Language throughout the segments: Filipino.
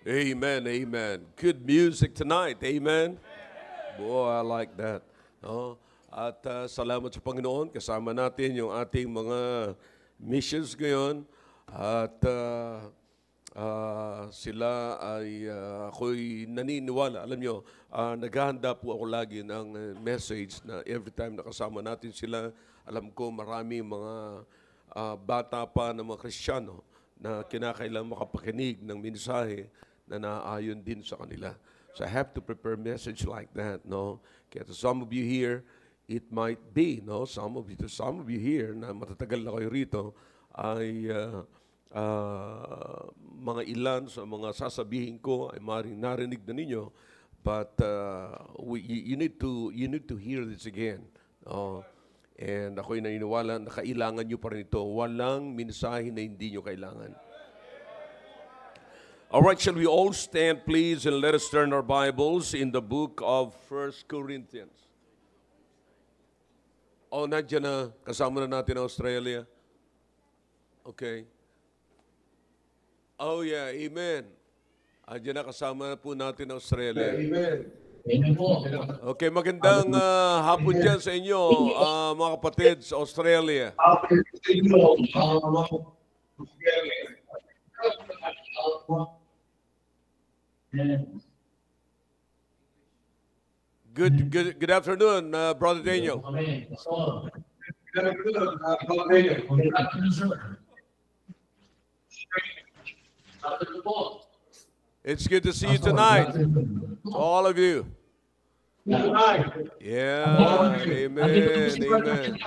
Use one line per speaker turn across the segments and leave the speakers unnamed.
Amen, amen. Good music tonight, amen. Boy, I like that. No? At salamat sa Panginoon. Kasama natin yung ating mga missions ngayon. At sila ay, ako'y naniniwala. Alam nyo, naghahanda po ako lagi ng message na every time nakasama natin sila, alam ko marami mga bata pa ng mga Kristiyano na kinakailangan makapakinig ng mensahe na naayon din sa kanila. So I have to prepare message like that, no? Kaya to some of you here, it might be, no? Some of you here na matatagal na kayo rito ay mga ilan sa mga sasabihin ko ay maaaring narinig na ninyo, but you need to hear this again. No? And ako'y naniniwala na kailangan nyo pa rin ito. Walang mensahe na hindi nyo kailangan. All right, shall we all stand, please, and let us turn our Bibles in the book of 1 Corinthians. Oh, nandiyan na. Kasama na natin ang Australia. Okay. Oh, yeah. Amen. Nandiyan na kasama na po natin ang Australia.
Amen.
Okay, magandang hapon dyan sa inyo, mga kapatid sa Australia. Good afternoon, Brother Daniel. It's good to see you tonight, to all of you. Yeah, amen, amen.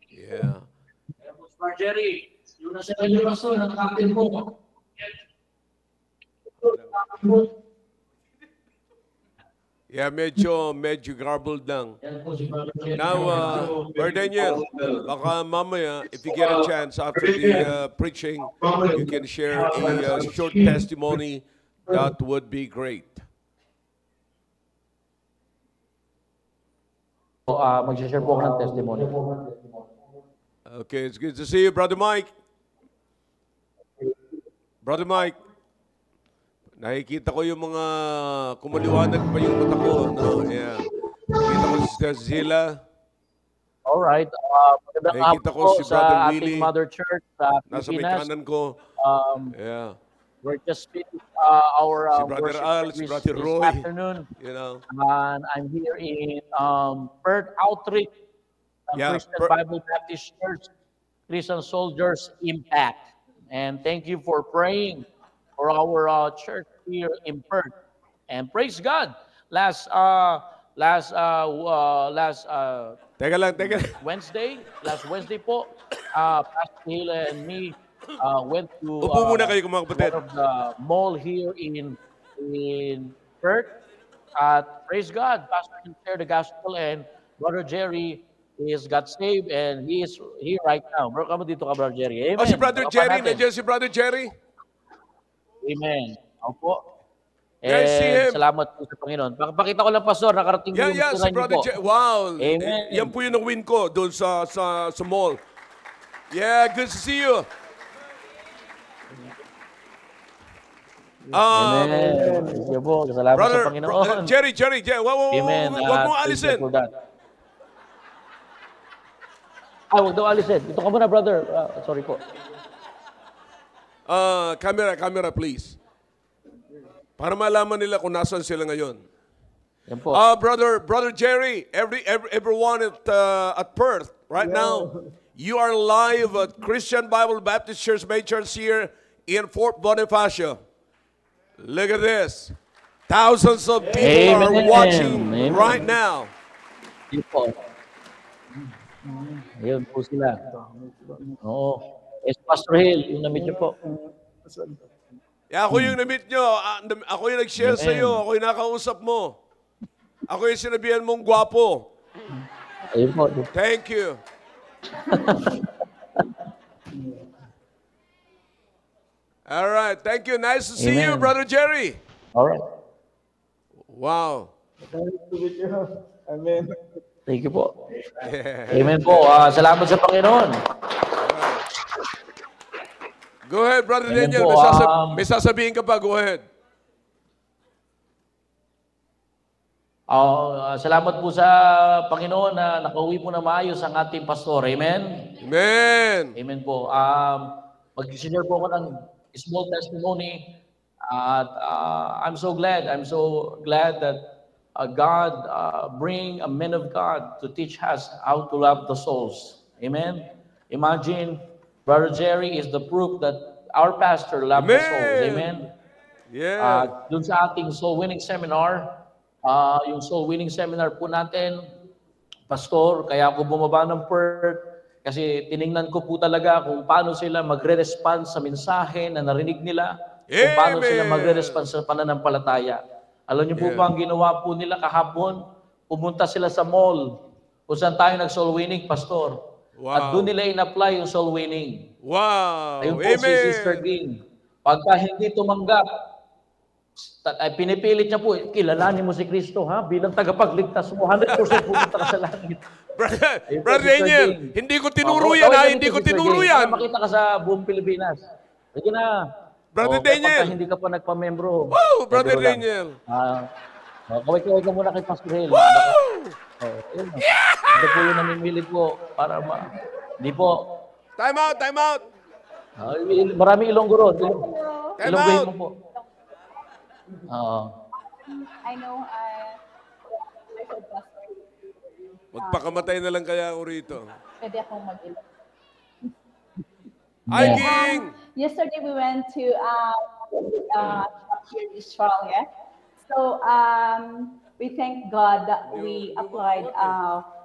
Yeah.
Jerry, yung nasa inyo rason, ang captain mo.
Yeah, medyo garbled lang. Now, Brother Daniel, baka mamaya, if you get a chance after the preaching, you can share a short testimony. That would be great.
Mag-share po ako ng testimony.
Okay, it's good to see you, Brother Mike. Brother Mike, nakikita ko yung mga kumaliwanag pa yung mata ko. No? Yeah. Nakikita ko si Sister Zila.
Alright.
Nakikita ko si Brother Willie.
Ating Mother Church sa
nasa may kanan ko. Yeah.
We're just finished our
si Brother Al, si Brother Roy.
Afternoon.
You know.
And I'm here in Perth Outreach, Christian Bible Baptist Church, Christian Soldiers Impact. And thank you for praying for our church here in Perth. And praise God. Last Wednesday po, Pastor Hill and me went to
one of
the mall here in Perth. Praise God, Pastor shared the gospel, and Brother Jerry got saved, and he is here right now. Bro, kamo dito ka, Brother Jerry. Amen.
Oh, si Brother Jerry. Nandiyan si Brother Jerry.
Amen. Opo.
I see him.
Salamat po sa Panginoon. Pakita ko lang, Pastor, nakarating
yung si Brother Jerry. Wow.
Amen.
Yan po yung na-win ko doon sa mall. Yeah, good to see you.
Amen. Salamat
Brother,
sa Panginoon.
Jerry,
Amen.
Huwag mo alisin.
Huwag daw alisin. Ito ka muna, brother. Sorry po.
Camera, please. Para malaman nila kung nasan sila ngayon.
Yan po.
Brother Jerry, everyone at Perth right now, you are live at Christian Bible Baptist Church, Main Church here in Fort Bonifacio. Look at this. Thousands of people are watching right now.
Yan po. Ayun po sila. Oo. Yes, Pastor Hill, yung na-meet niyo po.
Ako yung na-meet nyo. Ako yung nag-share sa iyo. Ako yung nakausap mo. Ako yung sinabihan mong gwapo.
Ayun po.
Thank you. All right. Thank you. Nice to see you, Brother Jerry.
All right.
Wow.
Amen.
Thank you po. Amen po. Salamat sa Panginoon.
Go ahead, Brother
Amen
Daniel.
po,
May sasabihin ka pa. Go ahead.
Salamat po sa Panginoon na nakauwi po na maayos ang ating pastor. Amen?
Amen.
Amen po. Mag-share po ako ng small testimony. At I'm so glad that God bring a man of God to teach us how to love the souls. Amen? Imagine, Brother Jerry is the proof that our pastor loves the souls. Amen?
Yeah.
Dun sa ating soul winning seminar, yung soul winning seminar po natin, Pastor, kaya ako bumaba ng PERT kasi tiningnan ko po talaga kung paano sila magre-respond sa mensahe na narinig nila, kung paano sila magre-respond sa pananampalataya. Alam niyo po ba ang ginawa po nila kahapon? Pumunta sila sa mall kung saan tayo nag-soul winning, Pastor.
Wow.
At doon nila in-apply yung soul winning.
Wow.
Ayun po
Amen.
si Sister Ging. Pagka hindi tumanggap, ay pinipilit niya po, kilalanin mo si Kristo ha, bilang tagapagligtas mo, 100% pupunta ka sa langit.
Brother Daniel, hindi ko tinuro yan ha, hindi ko tinuro yan.
Para makita ka sa buong Pilipinas. Sige na.
Brother Daniel.
Pagka hindi ka pa nagpamembro.
Wow, Brother Daniel.
Kaway-kaway ka muna kay Pastor Hale.
Wow!
Ito po yung namimili po para Hindi po.
Time out, time out.
Marami Ilonggo ron.
Time
Ilonggohin
out.
mo po.
I know I said pastor.
Magpakamatay na lang kaya ako rito.
Pwede akong mag-ilong.
Hi, King!
Yesterday we went to here in Australia. So we thank God that we applied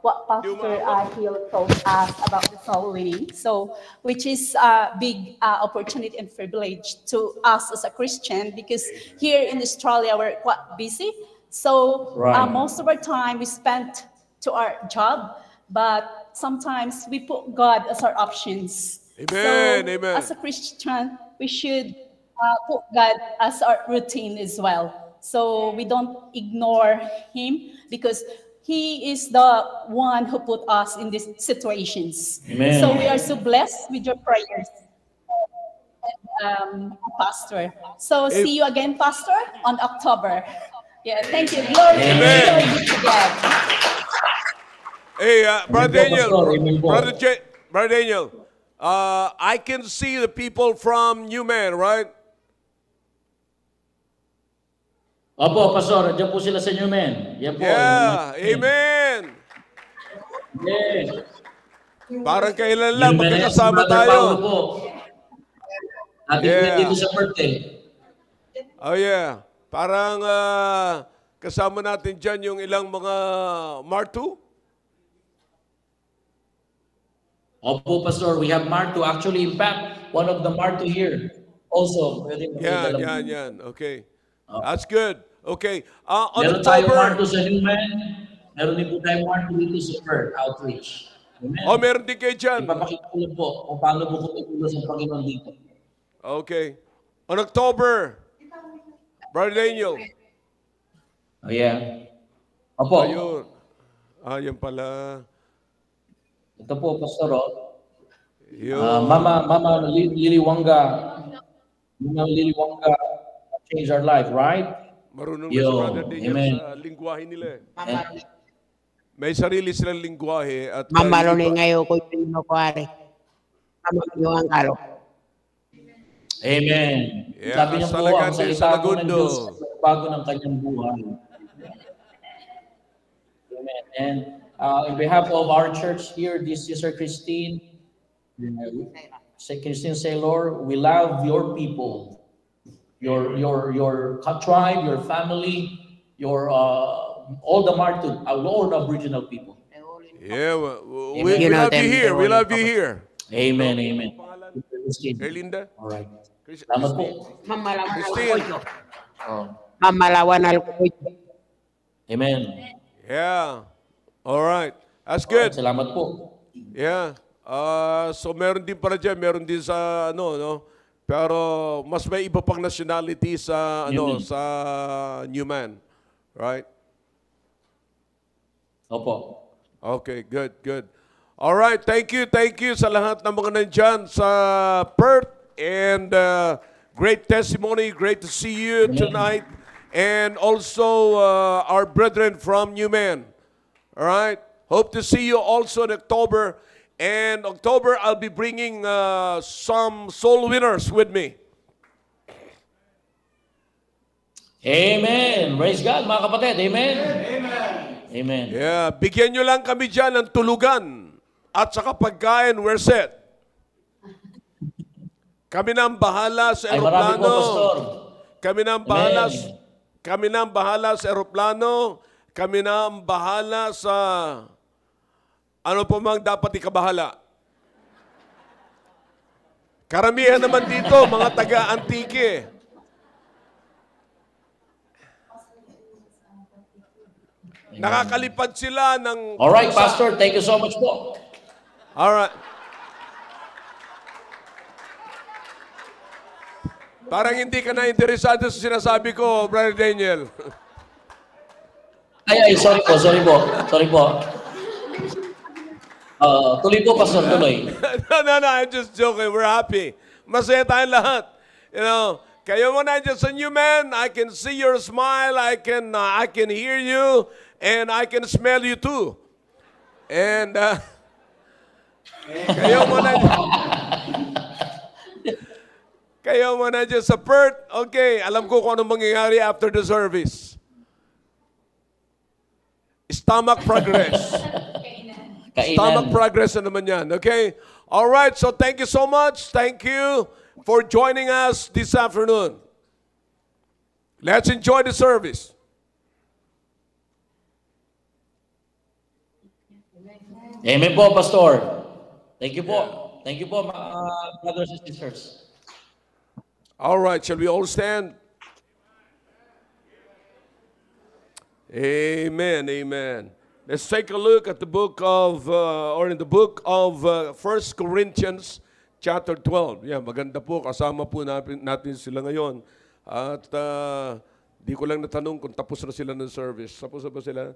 what Pastor Hill told us about the soul winning. So, which is a big opportunity and privilege to us as a Christian, because here in Australia we're quite busy. So most of our time we spent to our job, but sometimes we put God as our options.
Amen,
so,
amen.
As a Christian, we should put God as our routine as well. So we don't ignore Him, because He is the one who put us in these situations.
Amen.
So we are so blessed with your prayers, Pastor. So see you again, Pastor, on October. Yeah, thank you. Glory be to God.
Hey, Brother Daniel,
Pastor.
Brother Daniel, I can see the people from Newman, right?
Opo, Pastor, diyan po sila sa Newman. Yan po.
Yeah, amen.
Yes.
Parang kailan lang
Newman,
magkakasama
si Brother Paulo
tayo.
po. Natin dito sa birthday.
Oh yeah. Parang kasama natin dyan yung ilang mga Martu.
Opo, Pastor, we have Martu. Actually, in fact, one of the Martu here also.
Yan. Okay. That's good. Okay. On
Meron tayong
October...
Martu sa Newman. Meron din po tayong Martu dito sa Perth Outreach. Amen.
Oh, meron din kayo dyan.
Ipapakita ko lang po kung paano po kumikilos ang Panginoon dito.
Okay. On October, Brother Daniel.
Oh, yeah. Opo.
Ayun. Yan pala.
Ito po, Pastor.
Yun.
Mama Lily Wanga. Mama Lily Wanga changed our life, right?
Marunong na si Brother Daniel
Amen.
sa lingwahe nila. May sarili silang lingwahe. At
Mamalo ni ngayon ko yung kuwari. Mamalo ang kalo.
Amen.
Yeah,
Sabi niya po,
salagan
ang
din
salita
sa
po ng
Lagundo.
Diyos ay bago ng kanyang buhay. Amen. And in behalf of our church here, this Sister Christine Saylor, we love your people, your tribe, your family, your all the Martu, all the Aboriginal people.
Yeah, we love you here. We love you here.
Amen, amen.
Erlinda?
All right. Salamat po.
Christine.
Mamalawan al kuya.
Amen.
Yeah. All right. That's good.
Salamat po.
Yeah. So meron din pala dyan, meron din sa no? Pero mas may iba pang nationality sa
Newman.
sa Newman. Right?
Opo.
Okay, good. All right, thank you sa lahat ng mga nandyan sa Perth. and great testimony. Great to see you tonight. And also our brethren from Newman. All right? Hope to see you also in October. And October, I'll be bringing some soul winners with me.
Amen. Praise God, mga kapatid. Amen. Amen.
Yeah, bigyan nyo lang kami dyan ng tulugan at saka pagkain, we're set. Kami na ang bahala sa
Ay, marami po,
eroplano.
Pastor.
Kami na ang bahala,
Amen.
kami na ang bahala sa eroplano. Kami na ang bahala sa ano po mang dapat ikabahala. Karamihan naman dito, mga taga-Antique. Nakakalipad sila ng...
Alright, Pastor. Thank you so much po.
Alright. Parang hindi ka na interesado sa sinasabi ko, Brother Daniel.
Ay, sorry po. Sorry po. Tuloy po, Pastor. Tuloy.
No, I'm just joking. We're happy. Masaya tayong lahat. You know, kayo mo na dyan sa Newman, I can see your smile, I can hear you, and I can smell you too. And kayo mo na dyan sa Perth. Okay, alam ko kung anong mangyayari after the service. Stomach progress. Stomach progress na naman yan. Okay? All right, so thank you so much. Thank you for joining us this afternoon. Let's enjoy the service.
Amen po, Pastor. Thank you po. Thank you po, brothers and sisters.
All right, shall we all stand? Amen, amen. Let's take a look at the book of, or in the book of 1 Corinthians chapter 12. Yeah, maganda po, kasama po natin sila ngayon. At di ko lang natanong kung tapos na sila ng service. Tapos na ba sila?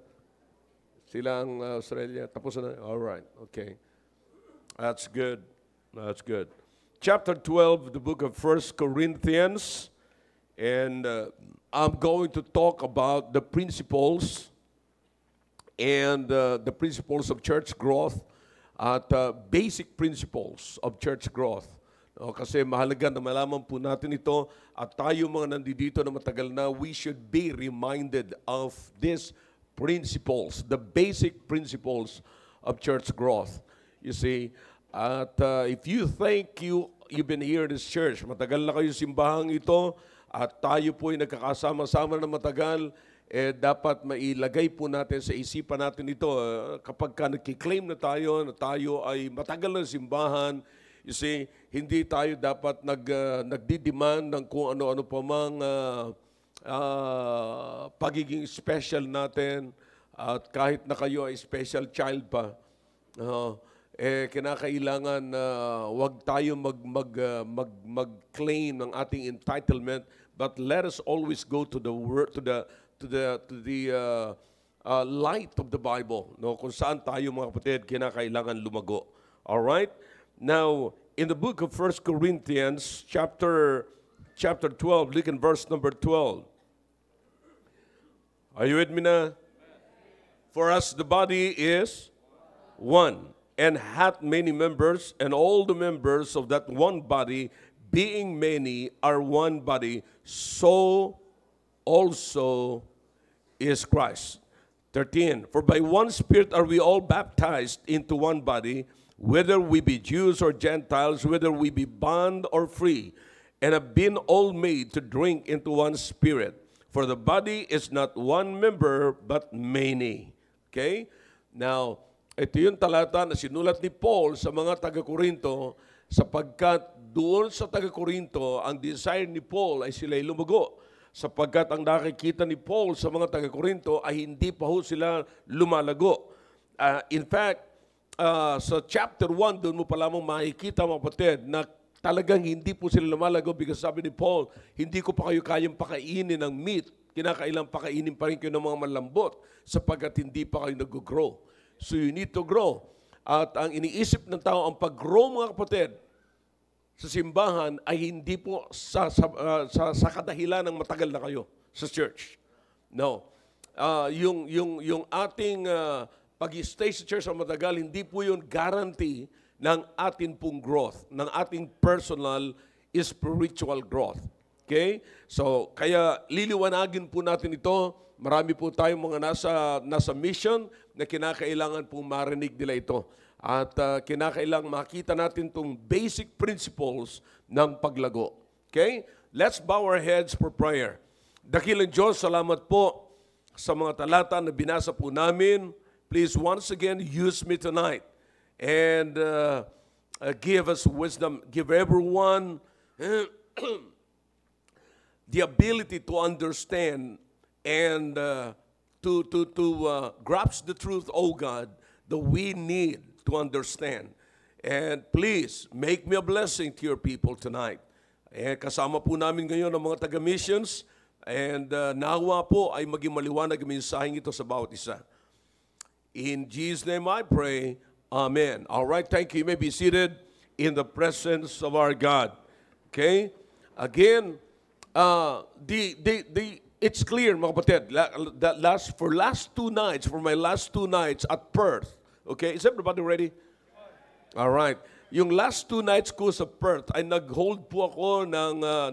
Sila ang Australia. Tapos na? All right, okay. That's good. That's good. Chapter 12, the book of 1 Corinthians. And I'm going to talk about the principles and the principles of church growth at basic principles of church growth. No, kasi mahalaga na malaman po natin ito at tayo mga nandito na matagal na, we should be reminded of these principles, the basic principles of church growth. You see, at if you think you've been here in this church, matagal na kayo simbahang ito, at tayo po ay nagkakasama-sama na matagal, dapat mailagay po natin sa isipan natin ito. Kapag ka nagkiklaim na tayo ay matagal na simbahan, you see, hindi tayo dapat nagdidemand ng kung ano-ano pa mang pagiging special natin. At kahit na kayo ay special child pa, kinakailangan wag tayo mag-claim ng ating entitlement, but let us always go to the word, to the light of the Bible, no, kung saan tayo mga kapatid kinakailangan lumago. All right? Now, in the book of 1 Corinthians chapter 12, look in verse number 12. Are you with me na? For us the body is one, and hath many members, and all the members of that one body, being many, are one body, so also is Christ. 13, for by one Spirit are we all baptized into one body, whether we be Jews or Gentiles, whether we be bond or free, and have been all made to drink into one Spirit. For the body is not one member, but many. Okay? Now, ito yung talata na sinulat ni Paul sa mga taga-Korinto, sapagkat doon sa taga-Korinto, ang desire ni Paul ay sila'y lumago. Sapagkat ang nakikita ni Paul sa mga taga-Korinto ay hindi pa ho sila lumalago. In fact, sa chapter 1, doon mo pa lamang makikita mga kapatid na talagang hindi po sila lumalago because sabi ni Paul, hindi ko pa kayo kayang pakainin ng meat, kinakailang pakainin pa rin kayo ng mga malambot sapagkat hindi pa kayo nag-grow. So you need to grow. At ang iniisip ng tao, ang pag-grow mga kapatid, sa simbahan ay hindi po sa kadahilan ng matagal na kayo sa church. No. Yung ating pag-stay sa church ang matagal, hindi po yun guarantee ng ating pong growth, ng ating personal spiritual growth. Okay? So, kaya liliwanagin po natin ito. Marami po tayong mga nasa mission na kinakailangan pong marinig nila ito. At kinakailangan makita natin itong basic principles ng paglago. Okay? Let's bow our heads for prayer. Dakilang Diyos, salamat po sa mga talata na binasa po namin. Please once again use me tonight and give us wisdom. Give everyone the ability to understand and to grasp the truth, oh God, that we need to understand. And please, make me a blessing to your people tonight. Kasama po namin ngayon ang mga taga-missions and nawa po ay maging maliwanag ang mensaheng ito sa bawat isa. In Jesus' name I pray, Amen. All right, thank you. You may be seated in the presence of our God. Okay? Again, it's clear, mga kapatid, for my last two nights at Perth, okay, is everybody ready? All right. Yung last 2 nights ko sa Perth ay nag-hold po ako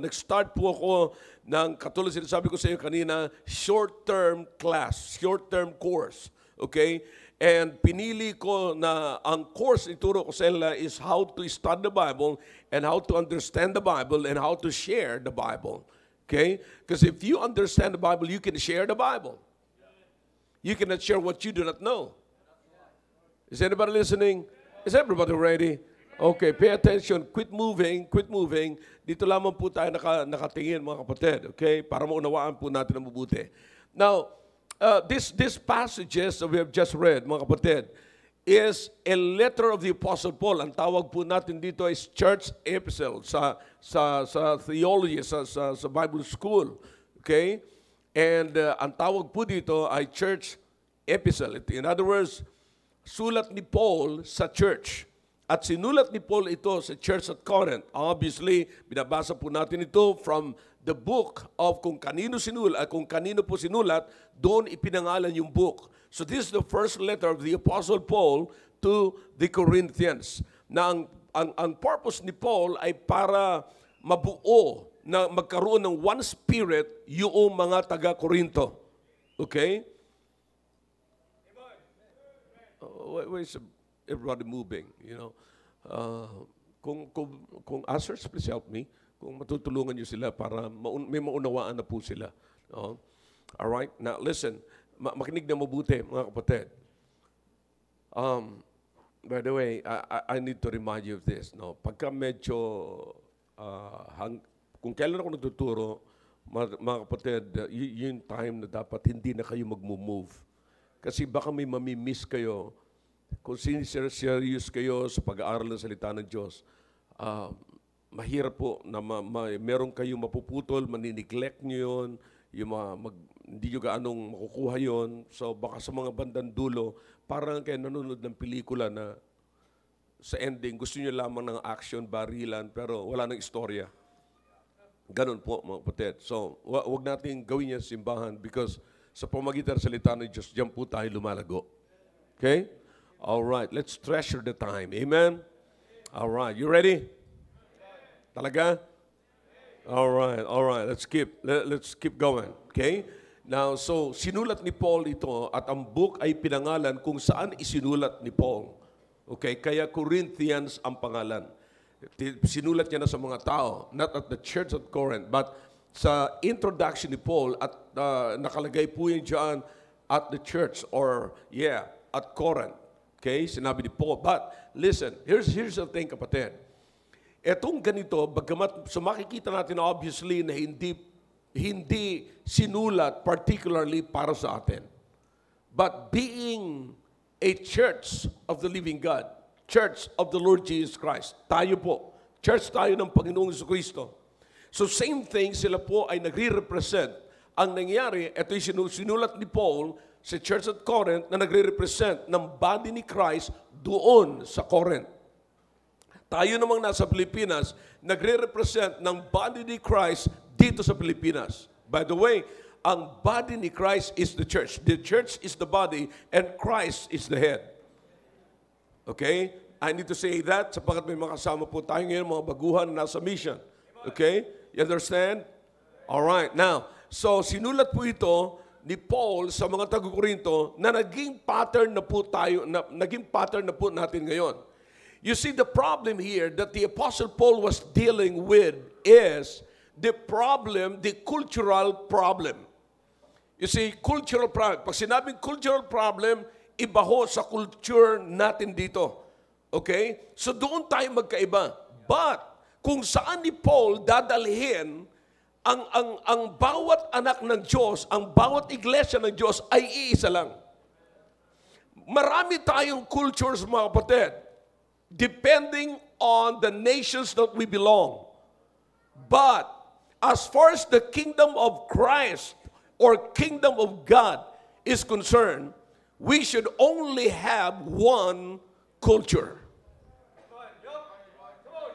nag-start po ako ng, katulad sinasabi ko sa iyo kanina, short-term class, short-term course. Okay? And pinili ko na ang course ituro ko sa ila is how to study the Bible and how to understand the Bible and how to share the Bible. Okay? Because if you understand the Bible, you can share the Bible. You cannot share what you do not know. Is anybody listening? Is everybody ready? Okay, pay attention. Quit moving. Dito lamang po tayo nakatingin, mga kapatid. Okay? Para maunawaan po natin ang mabuti. Now, this passages that we have just read, mga kapatid, is a letter of the Apostle Paul. Ang tawag po natin dito is church epistle sa theology, sa Bible school. Okay? And ang tawag po dito ay church epistle. In other words, sulat ni Paul sa church. At sinulat ni Paul ito sa church at Corinth. Obviously, binabasa po natin ito from the book of kung kanino po sinulat, doon ipinangalan yung book. So this is the first letter of the Apostle Paul to the Corinthians. Na ang purpose ni Paul ay para mabuo na magkaroon ng one spirit yung mga taga-Korinto. Okay? Wait, everybody moving, you know. Kung ushers, please help me. Kung matutulungan niyo sila para may maunawaan na po sila. No? All right? Now, listen. Makinig na mabuti, mga kapatid. By the way, I need to remind you of this. No? Pagka medyo, kung kailan ako nagtuturo, mga kapatid, yung time na dapat hindi na kayo mag-move. Kasi baka may mamimiss kayo. Kung serious kayo sa pag-aaral ng salita ng Diyos, mahirap po na meron kayong mapuputol, maniniglect nyo yun, hindi nyo gaanong makukuha yun. So baka sa mga bandang dulo, parang kayo nanonood ng pelikula na sa ending, gusto nyo lamang ng action, barilan, pero wala nang istorya. Ganun po, mga kapatid. So, wag natin gawin yan simbahan because sa pamagitan ng salita ng Diyos, diyan po tayo lumalago. Okay? All right, let's treasure the time. Amen? All right, you ready? Talaga? All right, let's keep going. Okay? Now, so, sinulat ni Paul ito at ang book ay pinangalan kung saan isinulat ni Paul. Okay? Kaya Corinthians ang pangalan. Sinulat niya na sa mga tao, not at the church at Corinth, but sa introduction ni Paul at nakalagay po yun dyan at the church or, at Corinth. Okay, sinabi ni Paul. But, listen, here's the thing, kapatid. Etong ganito, bagamat, so makikita natin obviously na hindi sinulat particularly para sa atin. But being a church of the living God, church of the Lord Jesus Christ, tayo po, church tayo ng Panginoong Jesucristo. So same thing, sila po ay nagre-represent. Ang nangyari, ito yung sinulat ni Paul sa church at Corinth na nagre-represent ng body ni Christ doon sa Corinth. Tayo namang nasa Pilipinas, nagre-represent ng body ni Christ dito sa Pilipinas. By the way, ang body ni Christ is the church. The church is the body and Christ is the head. Okay? I need to say that sapagkat may mga kasama po tayo ngayon, mga baguhan na nasa mission. Okay? You understand? Alright. Now, so sinulat po ito ni Paul sa mga taga-Korinto na naging pattern na po tayo, naging pattern na po natin ngayon. You see, the problem here that the Apostle Paul was dealing with is the problem, the cultural problem. You see, cultural problem. Pag sinabing cultural problem, iba ho sa culture natin dito. Okay? So doon tayo magkaiba. But, kung saan ni Paul dadalhin ang bawat anak ng Diyos, ang bawat iglesia ng Diyos ay iisa lang. Marami tayong cultures, mga kapatid, depending on the nations that we belong. But, as far as the kingdom of Christ or kingdom of God is concerned, we should only have one culture.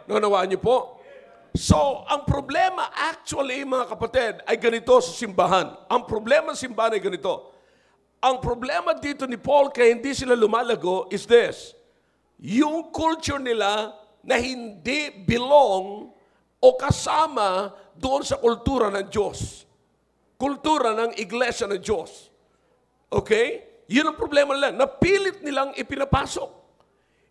Nanawaan niyo po? So, ang problema actually, mga kapatid, ay ganito sa simbahan. Ang problema sa simbahan ay ganito. Ang problema dito ni Paul kaya hindi sila lumalago is this. Yung culture nila na hindi belong o kasama doon sa kultura ng Diyos. Kultura ng iglesia ng Diyos. Okay? Yun ang problema nila. Napilit nilang ipinapasok.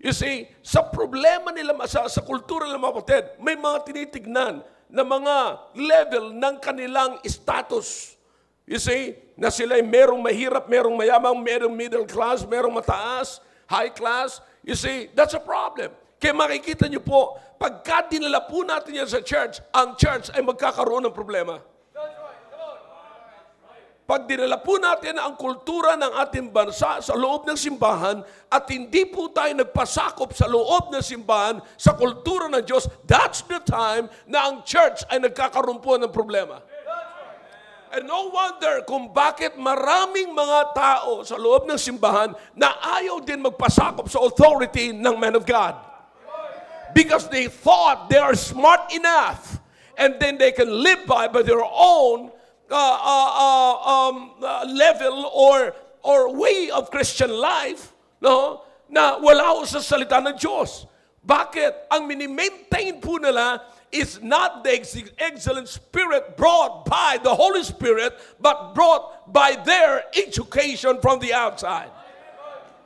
You see, sa problema nila, sa kultura nila, mga kapatid, may mga tinitignan na mga level ng kanilang status. You see, na sila ay merong mahirap, merong mayamang, merong middle class, merong mataas, high class. You see, that's a problem. Kaya makikita niyo po, pagka dinala po natin yan sa church, ang church ay magkakaroon ng problema. Pag dinala po natin ang kultura ng ating bansa sa loob ng simbahan at hindi po tayo nagpasakop sa loob ng simbahan sa kultura ng Diyos, that's the time na ang church ay nagkakaroon po ng problema. And no wonder kung bakit maraming mga tao sa loob ng simbahan na ayaw din magpasakop sa authority ng man of God. Because they thought they are smart enough and then they can live by their own level or way of Christian life, no? Na wala ho sa salita ng Diyos. Bakit? Ang mini-maintain po nila is not the excellent spirit brought by the Holy Spirit, but brought by their education from the outside.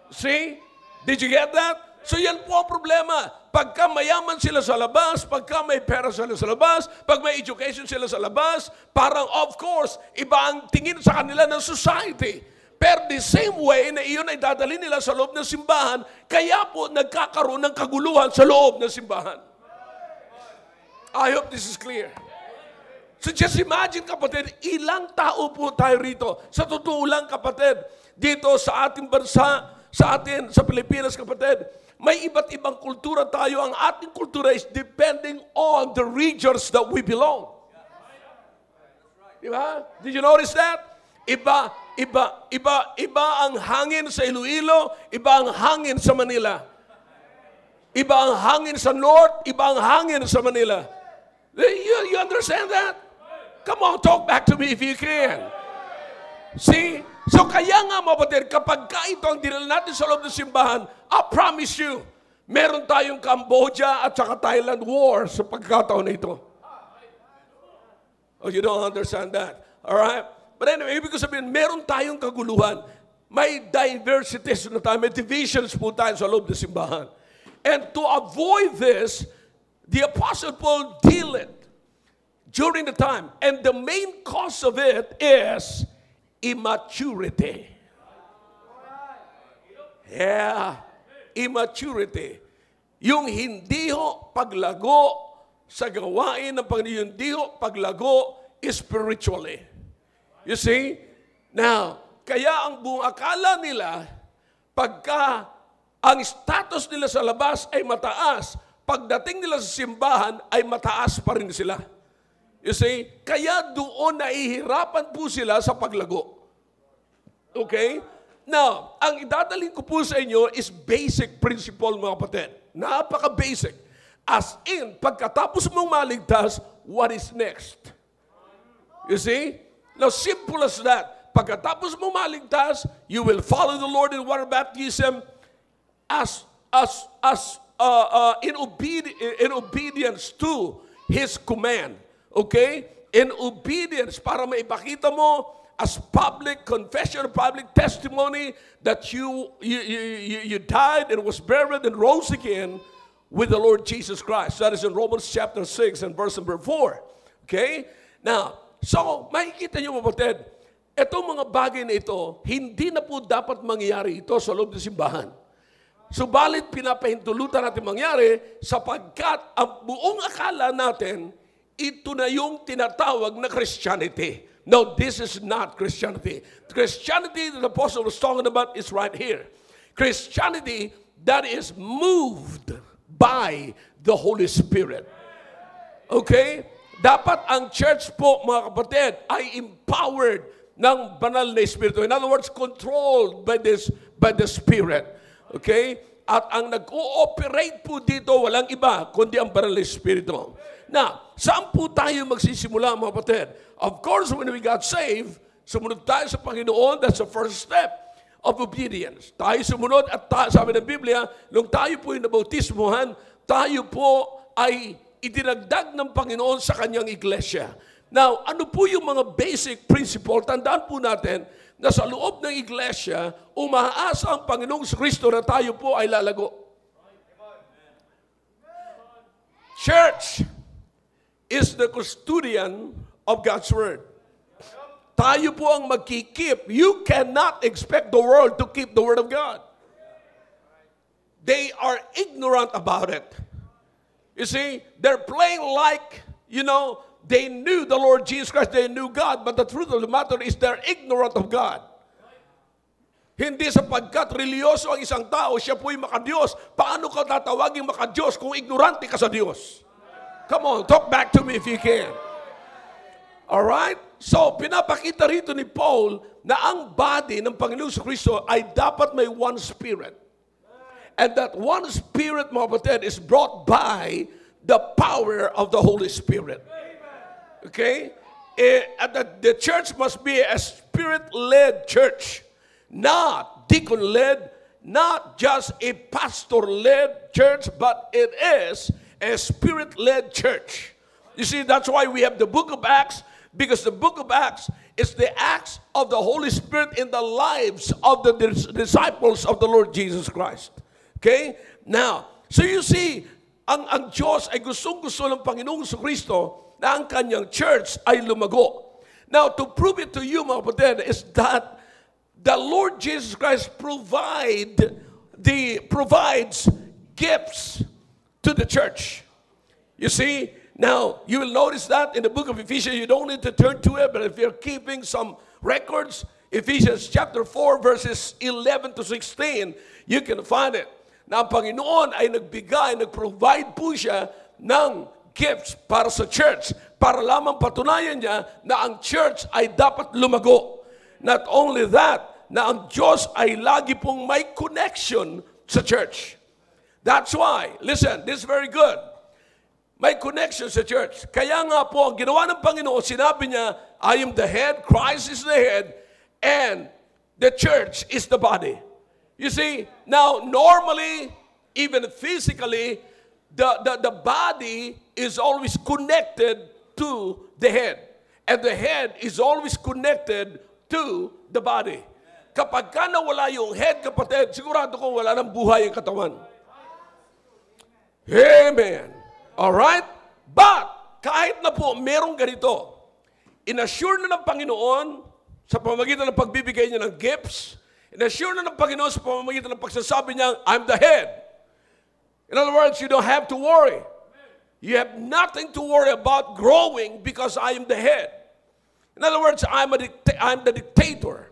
See? Did you get that? So yan po ang problema. Pagka mayaman sila sa labas, pagka may pera sila sa labas, pag may education sila sa labas, parang of course, iba ang tingin sa kanila ng society. Pero the same way na iyon ay dadalhin nila sa loob ng simbahan, kaya po nagkakaroon ng kaguluhan sa loob ng simbahan. I hope this is clear. So just imagine, kapatid, ilang tao po tayo rito. Sa totoo lang, kapatid, dito sa ating bansa, sa Pilipinas, kapatid, may iba't ibang kultura tayo. Ang ating kultura is depending on the regions that we belong. Diba? Did you notice that? Iba ang hangin sa Iloilo, iba ang hangin sa Manila. Iba ang hangin sa North, iba ang hangin sa Manila. You understand that? Come on, talk back to me if you can. See? So kaya nga, mga kapatid, kapag ito ang dinala natin sa loob ng simbahan, I promise you, meron tayong Cambodia at saka Thailand war sa pagkakataon na ito. Oh, you don't understand that. Alright? But anyway, ibig ko sabihin, meron tayong kaguluhan. May diversities na tayo, may divisions po tayo sa loob ng simbahan. And to avoid this, the Apostle Paul deal it during the time. And the main cause of it is immaturity. Yeah. Immaturity. Yung hindi ho paglago sa gawain ng Panginoon, hindi ho paglago spiritually. You see? Now, kaya ang buong akala nila, pagka ang status nila sa labas ay mataas, pagdating nila sa simbahan ay mataas pa rin sila. You see? Kaya doon nahihirapan po sila sa paglago. Okay? Now, ang idadaling ko po sa inyo is basic principle, mga kapatid. Napaka-basic. As in, pagkatapos mong maligtas, what is next? You see? Now, simple as that. Pagkatapos mong maligtas, you will follow the Lord in water baptism in obedience to His command. Okay? In obedience, para maipakita mo as public confession, public testimony that you died and was buried and rose again with the Lord Jesus Christ. That is in Romans chapter 6 and verse number 4. Okay? Now, so, makikita niyo kapatid, itong mga bagay na ito, hindi na po dapat mangyari ito sa loob ng simbahan. Subalit, pinapahintulutan natin mangyari sapagkat ang buong akala natin, ito na yung tinatawag na Christianity. No, this is not Christianity. Christianity that the apostle was talking about is right here. Christianity that is moved by the Holy Spirit. Okay? Dapat ang church po, mga kapatid, ay empowered ng banal na Espiritu. In other words, controlled by the Spirit. Okay? At ang nag-ooperate po dito, walang iba, kundi ang banal na Espiritu. Now, saan po tayo magsisimula, mga kapatid? Of course, when we got saved, sumunod tayo sa Panginoon. That's the first step of obedience. Tayo sumunod at sabi ng Biblia, nung tayo po yung nabautismuhan, tayo po ay idinagdag ng Panginoon sa kanyang iglesia. Now, ano po yung mga basic principle? Tandaan po natin na sa loob ng iglesia, umaasa ang Panginoong Kristo na tayo po ay lalago. Church is the custodian of God's Word. Tayo po ang magkikip. You cannot expect the world to keep the Word of God. They are ignorant about it. You see, they're playing like, they knew the Lord Jesus Christ, they knew God, but the truth of the matter is they're ignorant of God. Hindi sapagkat religyoso ang isang tao, siya po'y makadiyos. Paano ka tatawagin makadiyos kung ignorante ka sa Diyos? Come on, talk back to me if you can. Alright? So, pinapakita rito ni Paul na ang body ng Panginoong Kristo ay dapat may one spirit. And that one spirit, mga kapatid, is brought by the power of the Holy Spirit. Okay? The church must be a spirit-led church. Not deacon-led, not just a pastor-led church, but it is a spirit-led church. You see, that's why we have the book of Acts, because the book of Acts is the acts of the Holy Spirit in the lives of the disciples of the Lord Jesus Christ. Okay? Now, so you see, ang Diyos ay gustong-gusto ng Panginoong Kristo na ang kanyang church ay lumago. Now, to prove it to you, mga kapatid, is that the Lord Jesus Christ provides gifts to the church. You see, now, you will notice that in the book of Ephesians, you don't need to turn to it, but if you're keeping some records, Ephesians chapter 4, verses 11 to 16, you can find it. Na ang Panginoon ay nag-provide po siya ng gifts para sa church, para lamang patunayan niya na ang church ay dapat lumago. Not only that, na ang Diyos ay lagi pong may connection sa church. That's why, listen, this is very good. May connection sa church. Kaya nga po, ang ginawa ng Panginoon, sinabi niya, I am the head, Christ is the head, and the church is the body. You see, now normally, even physically, the body is always connected to the head. And the head is always connected to the body. Kapag ka nawala yung head, kapatid, sigurado ko wala ng buhay ang katawan. Amen. Alright? But, kahit na po merong ganito, inassure na ng Panginoon sa pamamagitan ng pagbibigay niya ng gifts, inassure na ng Panginoon sa pamamagitan ng pagsasabi niya, I'm the head. In other words, you don't have to worry. You have nothing to worry about growing because I am the head. In other words, I'm the dictator.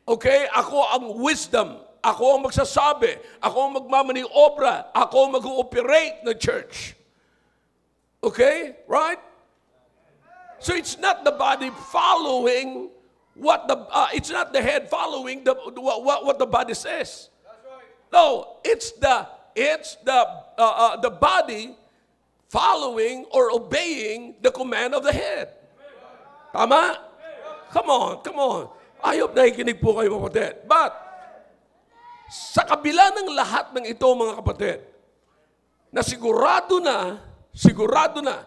Okay? Ako ang wisdom. Ako ang magsasabi. Ako ang magmamaniobra. Ako ang mag-ooperate ng church. Okay? Right? So it's not the body following it's not the head following what the body says. No, it's the it's the body following or obeying the command of the head. Tama? Come on. I hope nakikinig po kayo, mga kapatid. But, sa kabila ng lahat ng ito, mga kapatid, na sigurado na,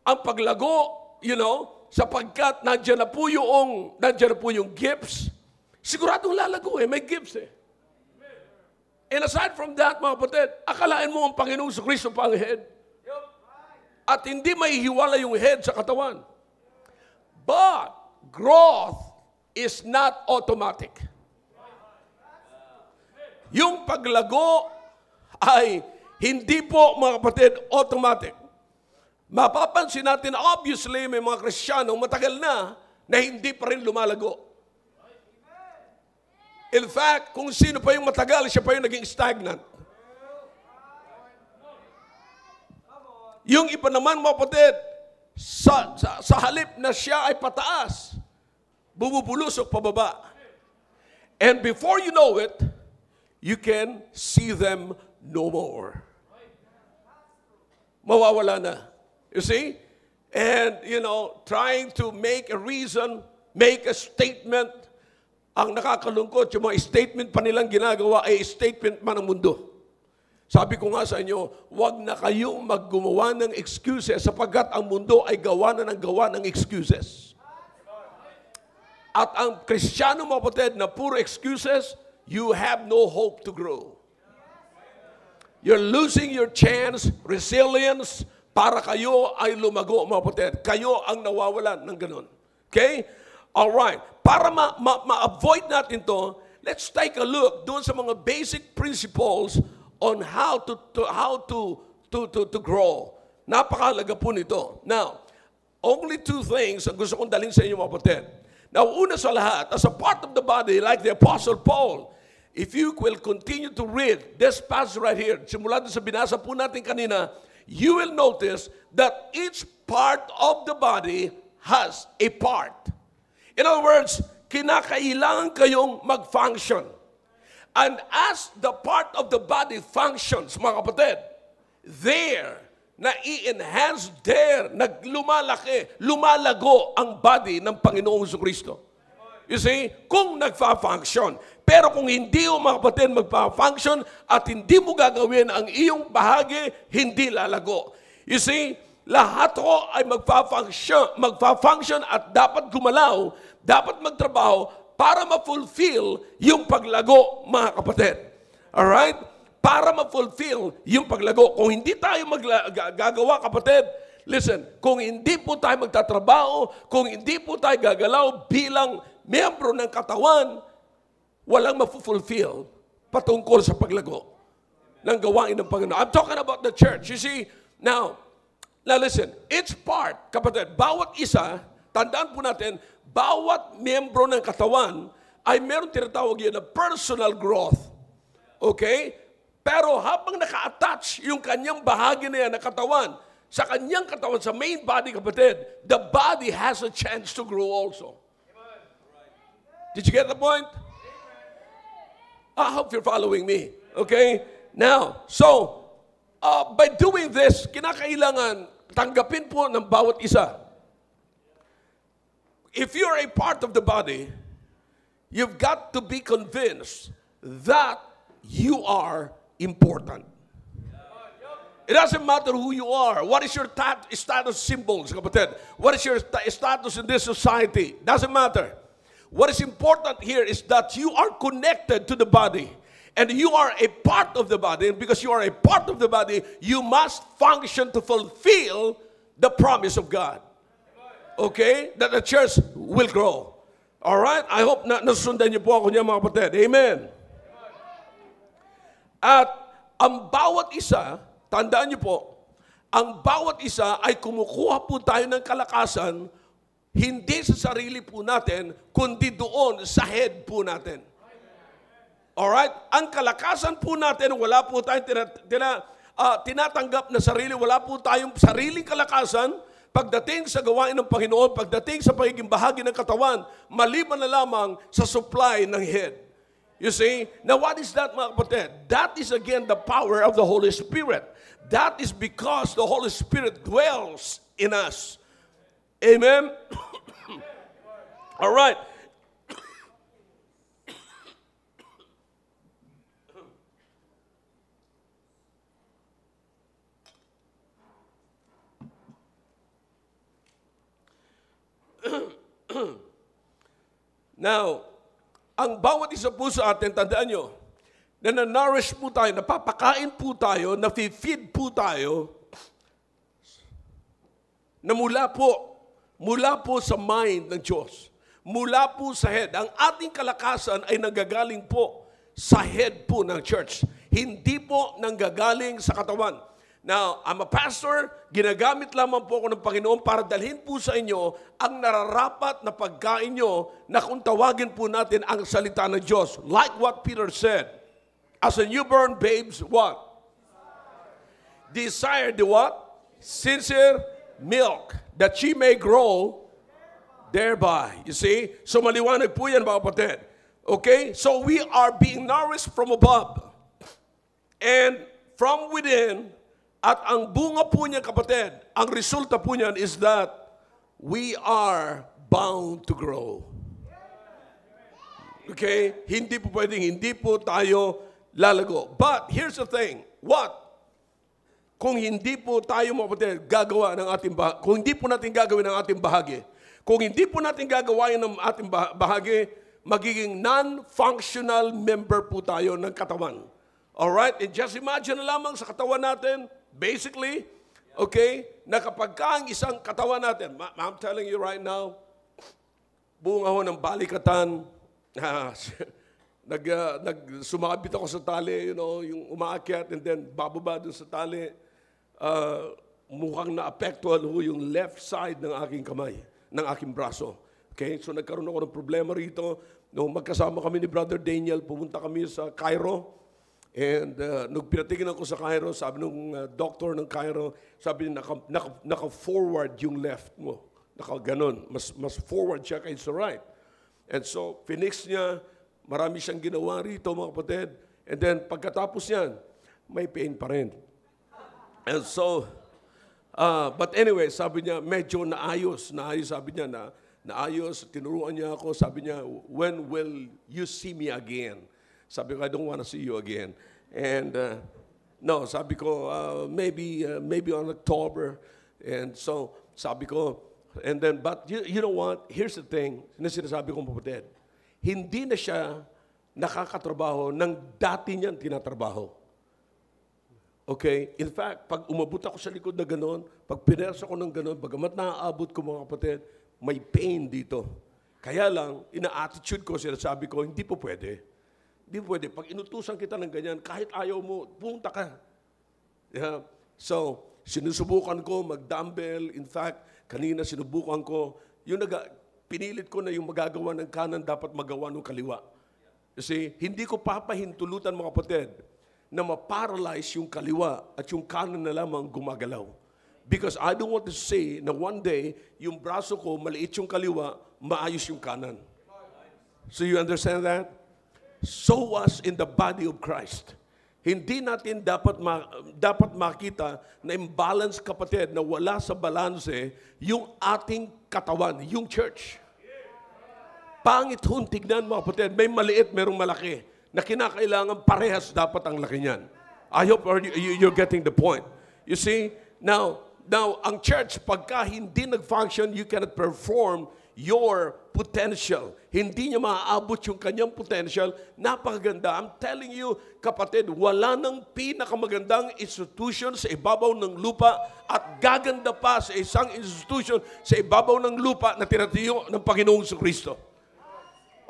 ang paglago, sapagkat nandiyan na po yung gifts, siguradong lalago may gifts And aside from that, mga kapatid, akalain mo ang Panginoong Kristo pa ang head. At hindi may hiwala yung head sa katawan. But, growth is not automatic. Yung paglago ay hindi po, mga kapatid, automatic. Mapapansin natin, obviously, may mga Kristiyanong matagal na hindi pa rin lumalago. In fact, kung sino pa yung matagal, siya pa yung naging stagnant. Yung iba naman, mga kapatid, sa halip na siya ay pataas, bumubulusok pababa. And before you know it, you can see them no more. Mawawala na. You see? And, trying to make a reason, make a statement. Ang nakakalungkot, yung mga statement pa nilang ginagawa ay statement man ng mundo. Sabi ko nga sa inyo, huwag na kayong maggumawa ng excuses sapagkat ang mundo ay gawa ng excuses. At ang Kristiyano, mga kapatid, na puro excuses, you have no hope to grow. You're losing your chance, resilience, para kayo ay lumago, mga kapatid. Kayo ang nawawalan ng ganun. Okay? Alright. Para ma-avoid natin to, let's take a look doon sa mga basic principles on how to grow. Napakahalaga po nito. Now, only two things ang gusto kong dalhin sa inyo, mga kapatid. Now, una sa lahat, as a part of the body, like the Apostle Paul, if you will continue to read this passage right here, simula sa binasa po natin kanina, you will notice that each part of the body has a part. In other words, kinakailangan kayong mag-function. And as the part of the body functions, mga kapatid, na-i-enhance lumalago ang body ng Panginoong Jesucristo. You see, kung nagfa-function. Pero kung hindi mo, mga kapatid, magpa-function at hindi mo gagawin ang iyong bahagi, hindi lalago. You see, lahat ko ay magfa-function at dapat gumalaw, dapat magtrabaho para ma-fulfill yung paglago, mga kapatid. Alright? Para ma-fulfill yung paglago. Kung hindi tayo gagawa, kapatid, listen, kung hindi po tayo magtatrabaho, kung hindi po tayo gagalaw bilang miyembro ng katawan, walang ma-fulfill patungkol sa paglago ng gawain ng Panginoon. I'm talking about the church. You see, now listen, each part, kapatid, bawat isa, tandaan po natin, bawat miyembro ng katawan ay meron tinatawag yun na personal growth. Okay? Pero habang naka-attach yung kanyang bahagi na yan na katawan, sa kanyang katawan, sa main body, kapatid, the body has a chance to grow also. Did you get the point? I hope you're following me. Okay? Now, so, by doing this, kinakailangan tanggapin po ng bawat isa. If you're a part of the body, you've got to be convinced that you are important. It doesn't matter who you are. What is your status symbols, kapatid? What is your status in this society? Doesn't matter. What is important here is that you are connected to the body. And you are a part of the body. And because you are a part of the body, you must function to fulfill the promise of God. Okay? That the church will grow. Alright? I hope na nasundan niyo po ako niya, mga kapatid. Amen. At ang bawat isa, tandaan niyo po, ang bawat isa ay kumukuha po tayo ng kalakasan hindi sa sarili po natin, kundi doon sa head po natin. Alright? Ang kalakasan po natin, wala po tayong tinatanggap na sarili, wala po tayong sariling kalakasan pagdating sa gawain ng Panginoon, pagdating sa pagiging bahagi ng katawan, maliban na lamang sa supply ng head. You see? Now, what is that, mga kapatid? That is, again, the power of the Holy Spirit. That is because the Holy Spirit dwells in us. Amen? All right. Now, ang bawat isa po sa atin, tandaan nyo, na na-nourish po tayo, napapakain po tayo, na-feed po tayo, na mula po sa mind ng Diyos, mula po sa head. Ang ating kalakasan ay nanggagaling po sa head po ng church. Hindi po nanggagaling sa katawan. Now, I'm a pastor, ginagamit lamang po ako ng Panginoon para dalhin po sa inyo ang nararapat na pagkain nyo na kung tawagin po natin ang salita ng Diyos. Like what Peter said, as a newborn babes, what? Desire the what? Sincere milk, that she may grow thereby. You see? So maliwanag po yan, mga kapatid. Okay? So we are being nourished from above. And from within, at ang bunga po niya, kapatid, ang resulta po niyan is that we are bound to grow. Okay? Hindi po pwedeng, hindi po tayo lalago. But here's the thing. What? Kung hindi po tayo, mga kapatid, gagawa ng ating bahagi, kung hindi po natin gagawin ang ating bahagi, kung hindi po natin gagawain ng ating bahagi, magiging non-functional member po tayo ng katawan. Alright? And just imagine na lamang sa katawan natin, basically, okay, na kapag ang isang katawan natin, I'm telling you right now, buong ako ng balikatan, sumabit ako sa tali, you know, yung umaakyat and then bababa dun sa tali, mukhang naapektuhan ho yung left side ng aking kamay, ng aking braso. Okay, so nagkaroon ako ng problema rito. Nung magkasama kami ni Brother Daniel, pumunta kami sa Cairo. And nung pinatingin ako sa Cairo, sabi nung doctor ng Cairo, sabi niya, naka-forward yung left mo. Naka-ganon. Mas forward siya kaysa right. And so, finix niya, marami siyang ginawa rito, mga kapatid. And then, pagkatapos yan, may pain pa rin. And so, but anyway, sabi niya, medyo naayos, sabi niya, naayos, tinuruan niya ako, sabi niya, when will you see me again? Sabi ko, I don't want to see you again. And no, sabi ko, maybe on October. And so, sabi ko, and then, but you know what? Here's the thing, na sinasabi kong kapatid. Hindi na siya nakakatrabaho ng dati niyang tinatrabaho. Okay? In fact, pag umabot ako sa likod na gano'n, pag pinersa ko ng gano'n, bagamat naaabot ko, mga kapatid, may pain dito. Kaya lang, ina-attitude ko, sinasabi ko, hindi po pwede. Hindi pwede. Pag inutusan kita ng ganyan, kahit ayaw mo, punta ka. Yeah. So, sinusubukan ko mag-dumbbell. In fact, kanina sinubukan ko, pinilit ko na yung magagawa ng kanan, dapat magawa ng kaliwa. Kasi hindi ko papahintulutan, mga kapatid, na ma-paralyze yung kaliwa at yung kanan na lamang gumagalaw. Because I don't want to say na one day, yung braso ko, maliit yung kaliwa, maayos yung kanan. So you understand that? So was in the body of Christ. Hindi natin dapat makita na imbalance, kapatid, na wala sa balanse yung ating katawan, yung church. Pangit hong tignan, mga kapatid, may maliit, merong malaki, na kinakailangan parehas dapat ang laki niyan. I hope you're getting the point. You see, now, ang church, pagka hindi nag-function, you cannot perform your potential. Hindi niya maaabot yung kanyang potential. Napakaganda. I'm telling you, kapatid, wala nang pinakamagandang institution sa ibabaw ng lupa at gaganda pa sa isang institution sa ibabaw ng lupa na tinatayo ng Panginoong Kristo.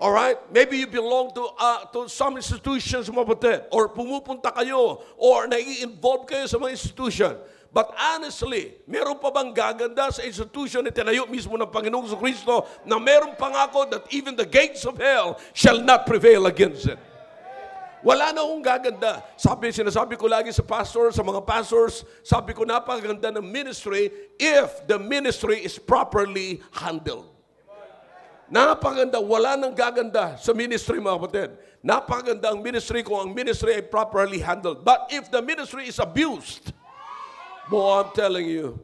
Alright? Maybe you belong to some institutions, mga kapatid, or pumupunta kayo, or nai-involve kayo sa mga institution. But honestly, meron pa bang gaganda sa institution na tinayo mismo ng Panginoong Kristo na meron pangako that even the gates of hell shall not prevail against it? Wala na akong gaganda. Sinasabi ko lagi sa mga pastors, sabi ko napakaganda ng ministry if the ministry is properly handled. Napakaganda. Wala nang gaganda sa ministry, mga kapatid. Napakaganda ang ministry kung ang ministry ay properly handled. But if the ministry is abused, boy, I'm telling you,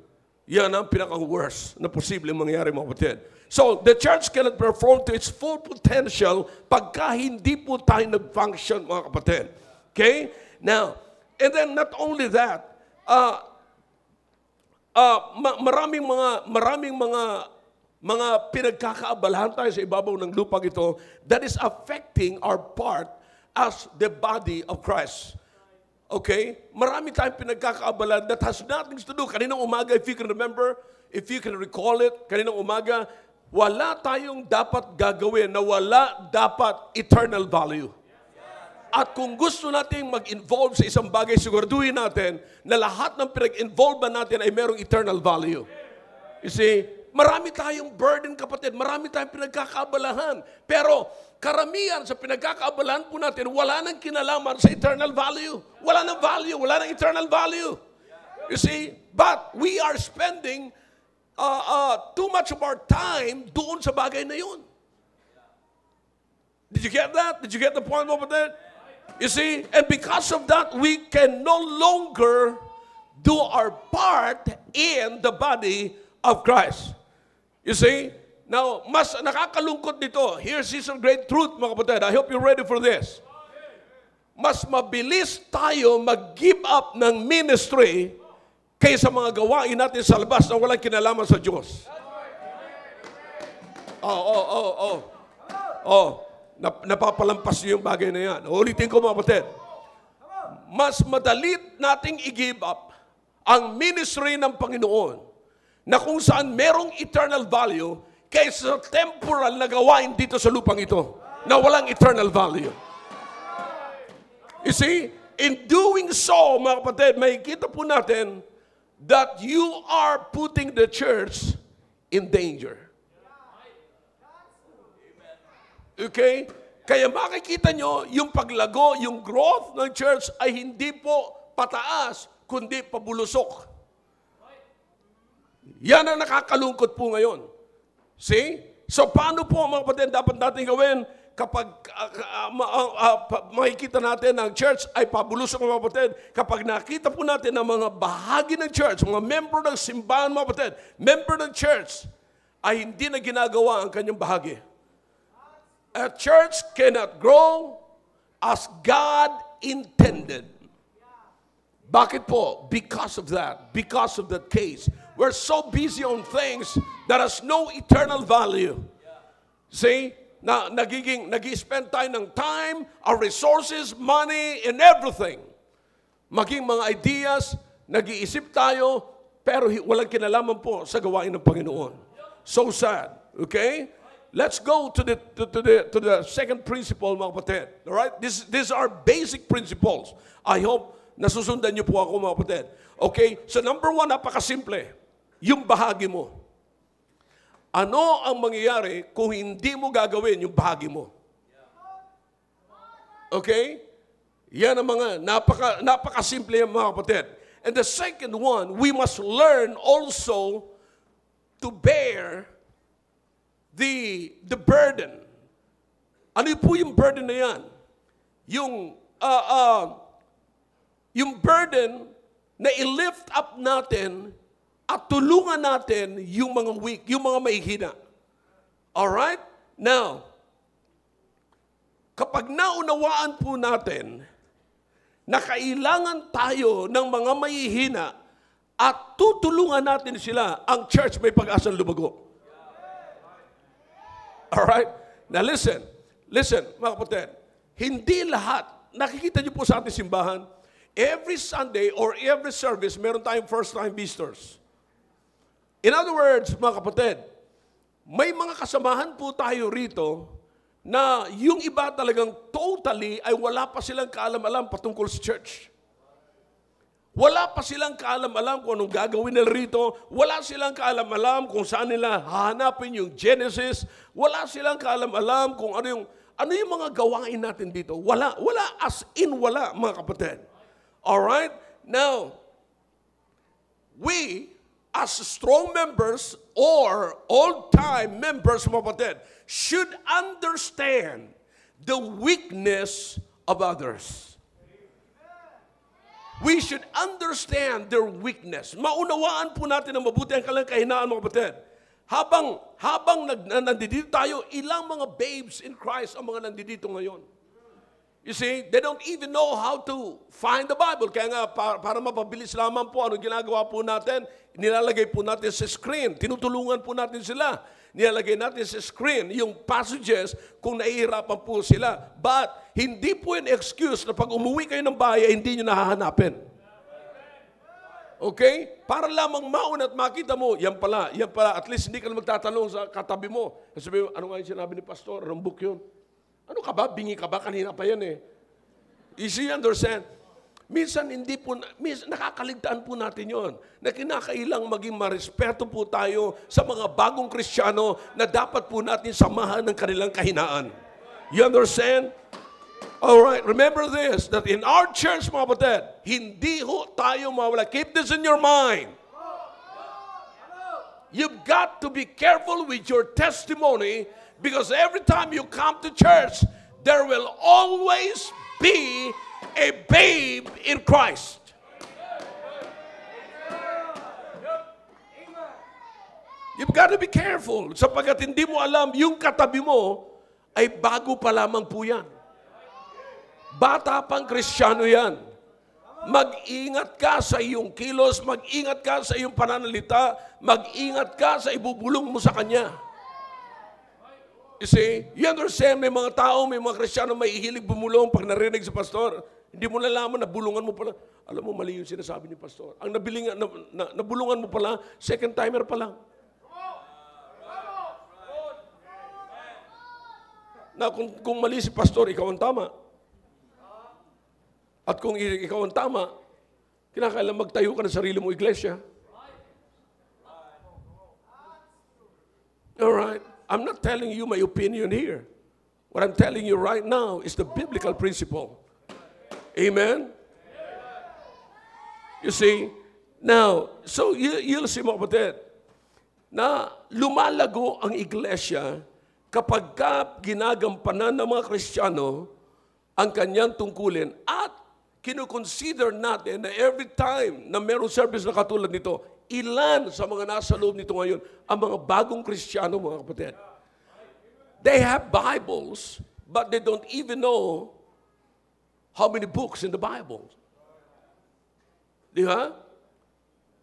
yan ang pinaka-worst na posibleng mangyari, mga kapatid. So, the church cannot perform to its full potential pagka hindi po tayo nag-function, mga kapatid. Okay? Now, and then not only that, maraming mga pinagkakaabalahan tayo sa ibabaw ng lupang ito that is affecting our part as the body of Christ. Okay? Marami tayong pinagkakaabalahan that has nothing to do. Kaninang umaga, if you can remember, if you can recall it, kaninang umaga, wala tayong dapat gagawin na wala dapat eternal value. At kung gusto natin mag-involve sa isang bagay, siguraduhin natin na lahat ng pinag-involve natin ay merong eternal value. You see, marami tayong burden, kapatid. Marami tayong pinagkakaabalahan. Pero karamihan sa pinagkakaabalahan po natin, wala nang kinalaman sa eternal value. Wala nang value, wala nang eternal value. You see, but we are spending too much of our time doon sa bagay na yun. Did you get that? Did you get the point over there? You see, and because of that, we can no longer do our part in the body of Christ. You see? Now, mas nakakalungkot dito. Here's a great truth, mga kapatid. I hope you're ready for this. Mas mabilis tayo mag-give up ng ministry kaysa mga gawain natin sa labas na walang kinalaman sa Diyos. Napapalampas niyo yung bagay na yan. Ulitin ko, mga kapatid. Mas madali nating i-give up ang ministry ng Panginoon na kung saan merong eternal value kaysa temporal na gawain dito sa lupang ito na walang eternal value. You see, in doing so, mga kapatid, makikita po natin that you are putting the church in danger. Okay? Kaya makikita nyo, yung paglago, yung growth ng church ay hindi po pataas, kundi pabulusok. Yan ang nakakalungkot po ngayon. See? So paano po, mga kapatid, dapat natin gawin kapag makikita natin ang church ay pabulusok, mga kapatid? Kapag nakita po natin ang mga bahagi ng church, mga member ng simbahan, mga kapatid, member ng church, ay hindi na ginagawa ang kanyang bahagi. A church cannot grow as God intended. Bakit po? Because of that. Because of that case. We're so busy on things that has no eternal value. See? Nag-spend tayo ng time, our resources, money, and everything. Maging mga ideas, nag-iisip tayo, pero walang kinalaman po sa gawain ng Panginoon. So sad. Okay? Let's go to the second principle, mga kapatid. All right? These are basic principles. I hope nasusundan niyo po ako, mga kapatid. Okay? So number one, napakasimple. Yung bahagi mo. Ano ang mangyayari kung hindi mo gagawin yung bahagi mo? Okay? Yan ang mga napakasimple, mga kapatid. And the second one, we must learn also to bear the burden. Ano po yung burden na yan? Yung burden na i-lift up natin at tulungan natin yung mga weak, yung mga mahihina. Alright? Now, kapag naunawaan po natin na kailangan tayo ng mga mahihina at tutulungan natin sila, ang church may pag-asang lumago. Alright? Now listen, mga kapatid, hindi lahat, nakikita niyo po sa ating simbahan, every Sunday or every service, meron tayong first-time visitors. In other words, mga kapatid, may mga kasamahan po tayo rito na yung iba talagang totally ay wala pa silang kaalam-alam patungkol sa church. Wala pa silang kaalam-alam kung anong gagawin nila rito. Wala silang kaalam-alam kung saan nila hahanapin yung Genesis. Wala silang kaalam-alam kung ano yung mga gawain natin dito. Wala, as in wala, mga kapatid. Alright? Now, we, as strong members or old-time members, mga kapatid, should understand the weakness of others. We should understand their weakness. Maunawaan po natin ang mabuti ang kanilang kahinaan, mga kapatid. Habang nandito tayo, ilang mga babes in Christ ang mga nandito ngayon. You see, they don't even know how to find the Bible. Kaya nga, para mapabilis lamang po, anong ginagawa po natin? Nilalagay po natin sa screen. Tinutulungan po natin sila. Nilalagay natin sa screen yung passages kung nahihirapan po sila. But, hindi po yung excuse na pag umuwi kayo ng bahay, hindi nyo nahahanapin. Okay? Para lamang mauna at makita mo, yan pala. At least hindi ka na magtatanong sa katabi mo. Sabi mo, ano nga yung sinabi ni Pastor? Anong book yun? Ano ka ba? Bingi ka ba? Kanina pa yan eh. You see, understand? Minsan, nakakaligtaan po natin yon na kinakailang maging marespeto po tayo sa mga bagong Kristiyano na dapat po natin samahan ng kanilang kahinaan. You understand? Alright, remember this, that in our church, mga kapatid, hindi ho tayo mawala. Keep this in your mind. You've got to be careful with your testimony because every time you come to church, there will always be a babe in Christ. You've got to be careful sapagkat hindi mo alam yung katabi mo ay bago pa lamang po yan. Bata pang Kristiyano yan. Mag-ingat ka sa iyong kilos, mag-ingat ka sa iyong pananalita, mag-ingat ka sa ibubulong mo sa Kanya. You see, you understand, may mga tao, may mga Kristiyano may hilig bumulong pag narinig sa pastor. Hindi mo nalaman, nabulungan mo pala. Alam mo, mali yung sinasabi ni pastor. Ang nabulungan mo pala, second timer pa lang. Na kung mali si pastor, ikaw ang tama. At kung ikaw ang tama, kinakailangan magtayo ka ng sarili mo iglesia. Alright? I'm not telling you my opinion here. What I'm telling you right now is the biblical principle. Amen? You see? Now, so you'll see, mga kapatid, na lumalago ang iglesia kapag ginagampanan ng mga Kristiyano ang kanyang tungkulin at kinukonsider natin na every time na merong service na katulad nito, ilan sa mga nasa loob nito ngayon ang mga bagong Kristiyano, mga kapatid. They have Bibles, but they don't even know how many books in the Bible. Di ba?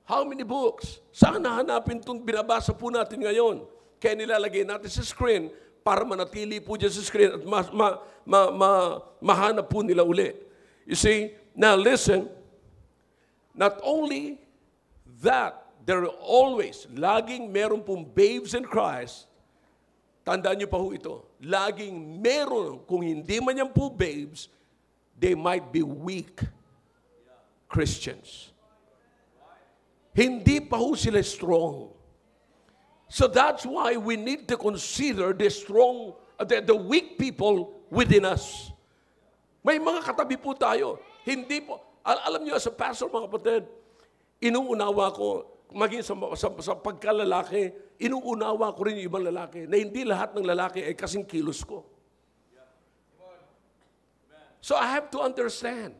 How many books? Saan nahanapin itong binabasa po natin ngayon? Kaya nilalagay natin sa screen para manatili po dyan sa screen at mahanap po nila uli. You see, now listen, not only that, there are always, laging meron pong babes in Christ. Tandaan niyo pa ho ito. Laging meron, kung hindi man yan po babes, they might be weak Christians. Hindi pa ho sila strong. So that's why we need to consider the strong, the weak people within us. May mga katabi po tayo. Hindi po, alam niyo, as a pastor, mga kapatid, inuunawa ko, maging sa pagkalalaki, inuunawa ko rin yung ibang lalaki, na hindi lahat ng lalaki ay kasing kilos ko. So I have to understand,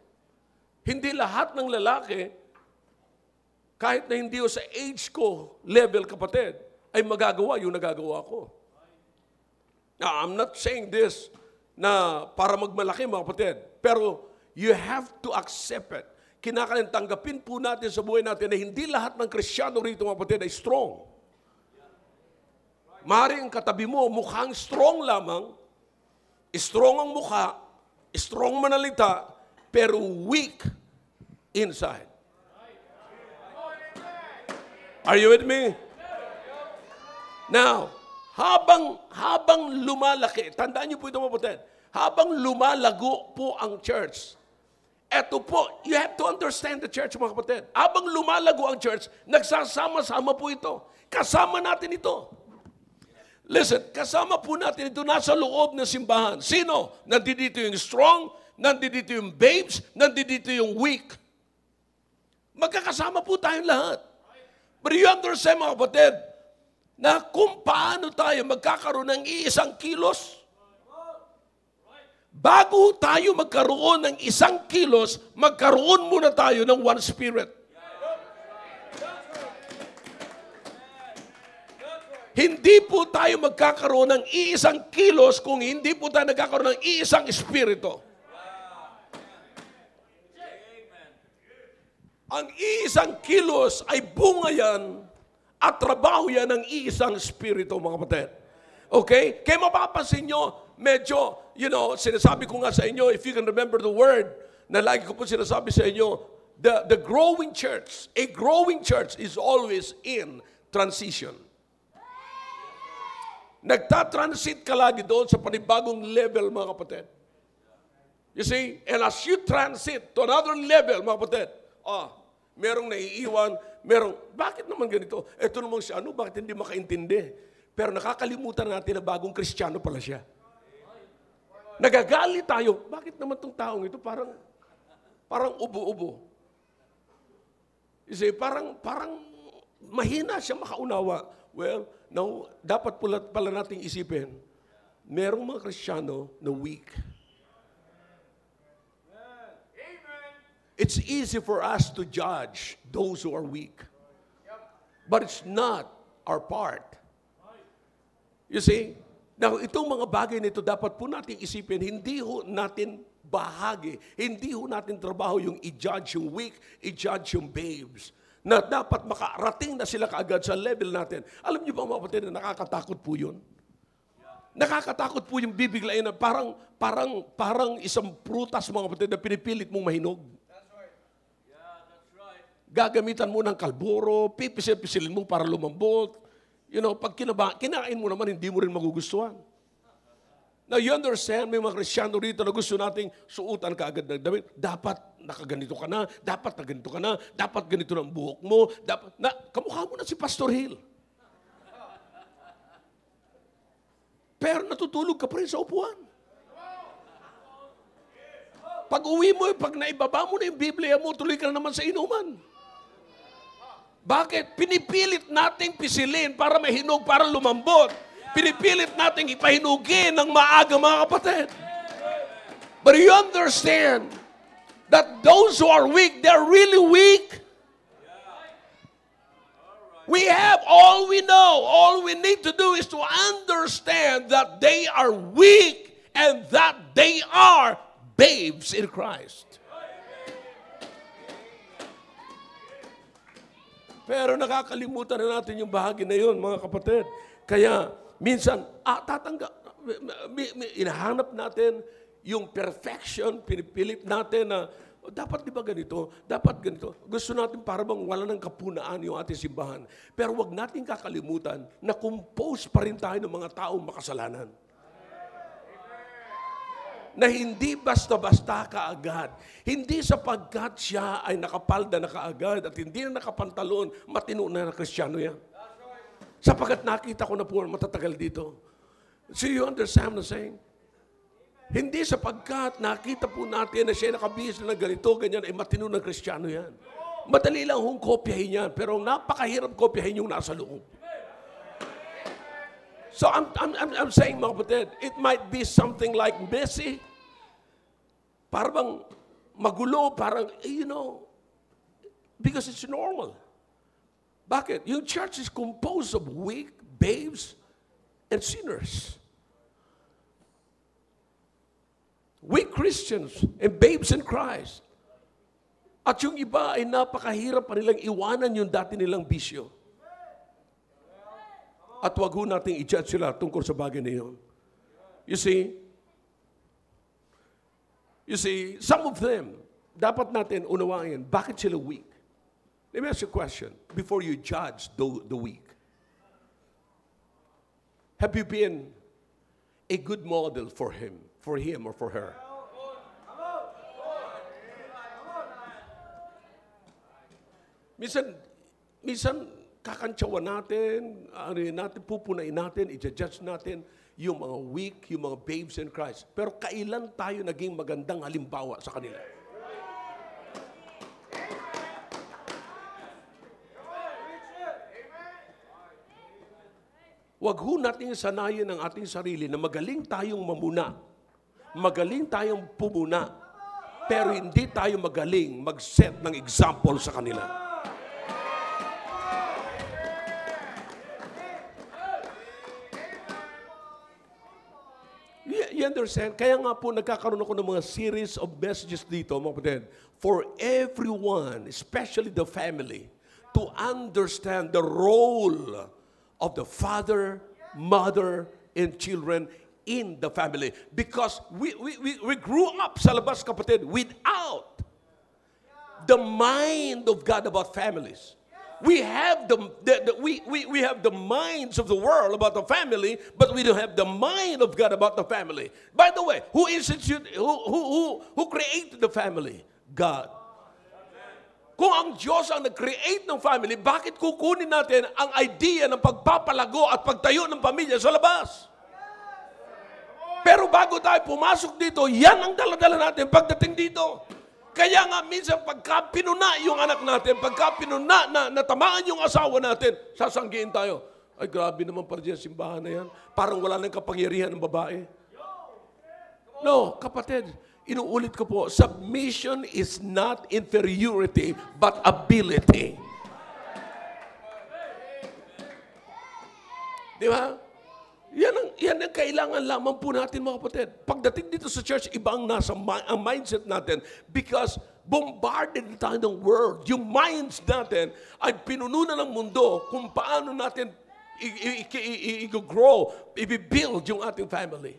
hindi lahat ng lalaki, kahit na hindi o sa age ko, level kapatid, ay magagawa yung nagagawa ko. Now, I'm not saying this na para magmalaki, mga kapatid, pero you have to accept it. Kinakailangan tanggapin po natin sa buhay natin na hindi lahat ng Kristiyano rito, mga kapatid, ay strong. Maaaring ang katabi mo, mukhang strong lamang, strong ang mukha, strong manalita, pero weak inside. Are you with me? Now, habang lumalaki, tandaan niyo po ito, mga kapatid, habang lumalago po ang church, eto po, you have to understand the church, mga kapatid. Habang lumalago ang church, nagsasama-sama po ito. Kasama natin ito. Listen, kasama po natin ito nasa loob ng simbahan. Sino? Nandito yung strong, nandito yung babes, nandito yung weak. Magkakasama po tayong lahat. But you understand, mga kapatid, na kung paano tayo magkakaroon ng iisang kilos, bago tayo magkaroon ng isang kilos, magkaroon muna tayo ng one spirit. Hindi po tayo magkakaroon ng iisang kilos kung hindi po tayo nagkakaroon ng iisang espiritu. Ang iisang kilos ay bunga yan at trabaho yan ng iisang espiritu, mga kapatid. Okay? Kaya mapapansin nyo, medyo, sinasabi ko nga sa inyo, if you can remember the word, na lagi ko po sinasabi sa inyo, the growing church, a growing church is always in transition. Nagtatransit ka lagi doon sa panibagong level, mga kapatid. You see? And as you transit to another level, mga kapatid, merong naiiwan, bakit naman ganito? Ito naman siya, bakit hindi makaintindi? Pero nakakalimutan natin na bagong Kristiyano pala siya. Nagagalit tayo, bakit naman itong taong ito parang ubo-ubo? You see, parang mahina siya makaunawa. Well, now, dapat pala nating isipin, merong mga Kristiyano na weak. It's easy for us to judge those who are weak. But it's not our part. You see? Now, itong mga bagay nito, dapat po natin isipin, hindi ho natin bahagi, hindi ho natin trabaho yung i-judge yung weak, i-judge yung babes. Na dapat makarating na sila kaagad sa level natin. Alam niyo ba, mga kapatid, na nakakatakot po yun? Nakakatakot po yung bibiglayin na parang isang prutas, mga kapatid, na pinipilit mong mahinog. Gagamitan mo ng kalburo, pipisil-pisilin mo para lumambot. Pag kinain mo naman, hindi mo rin magugustuhan. Now, you understand, may mga Kristiyano rito na gusto nating suutan kaagad ng damit. Dapat nakaganito ka na, dapat naganito ka na, dapat ganito ng buhok mo, kamukha mo na si Pastor Hill. Pero natutulog ka pa rin sa upuan. Pag uwi mo, pag naibaba mo na yung Biblia mo, tuloy ka na naman sa inuman. Bakit? Pinipilit nating pisilin para mahinog, para lumambot. Pinipilit nating ipahinugin ng maaga, mga kapatid. But you understand that those who are weak, they're really weak. We have all we know. All we need to do is to understand that they are weak and that they are babes in Christ. Pero nakakalimutan na natin yung bahagi na yun, mga kapatid. Kaya, minsan, inahanap natin yung perfection, pinipilit natin na, dapat di ba ganito? Dapat ganito. Gusto natin para bang wala ng kapunaan yung ating simbahan. Pero wag natin kakalimutan na compose pa rin tayo ng mga taong makasalanan. Na hindi basta-basta kaagad. Hindi sapagkat siya ay nakapalda na kaagad at hindi na nakapantalon, matino na Kristiyano yan. Sapagkat nakita ko na po matatagal dito. So you understand what I'm saying? Hindi sapagkat nakita po natin na siya nakabihis na ganito, ganyan, ay matino na Kristiyano yan. Madali lang hong kopyahin yan, pero napakahirap kopyahin yung nasa loob. So I'm saying, mga kapatid, it might be something like messy, parang magulo, parang, because it's normal. Bakit? Yung church is composed of weak, babes, and sinners. Weak Christians and babes in Christ. At yung iba ay napakahirap pa nilang iwanan yung dati nilang bisyo. At wag ho nating i-judge sila tungkol sa bagay na yun. You see, some of them, dapat natin unawain, bakit sila weak? Let me ask you a question before you judge the weak. Have you been a good model for him or for her? Minsan, kakantsawan natin, pupunain natin, i-judge natin yung mga weak, yung mga babes in Christ. Pero kailan tayo naging magandang halimbawa sa kanila? Huwag ho natin sanayin ang ating sarili na magaling tayong mamuna. Magaling tayong pumuna. Pero hindi tayo magaling mag-set ng example sa kanila. You understand? Kaya nga po nagkakaroon ako ng mga series of messages dito, mga kapatid, for everyone, especially the family, to understand the role of the father, mother, and children in the family. Because we grew up sa labas, kapatid, without the mind of God about families. We have we have the minds of the world about the family, but we don't have the mind of God about the family. By the way, who created the family? God. Kung ang Diyos ang nag-create ng family, bakit kukunin natin ang idea ng pagpapalago at pagtayo ng pamilya sa labas? Pero bago tayo pumasok dito, yan ang dala-dala natin pagdating dito. Kaya nga minsan pagka pinuna yung anak natin, pagka pinuna na natamaan yung asawa natin, sasanggiin tayo. Ay, grabe naman pala dyan simbahan na yan. Parang wala nang kapangyarihan ng babae. No, kapatid, inuulit ko po, submission is not inferiority, but ability. Di ba? Yan ang kailangan lamang po natin, mga kapatid. Pagdating dito sa church, iba ang nasa ang mindset natin because bombarded na tayo ng world. Yung minds natin ay pinuno na ng mundo kung paano natin i-grow, i-build yung ating family.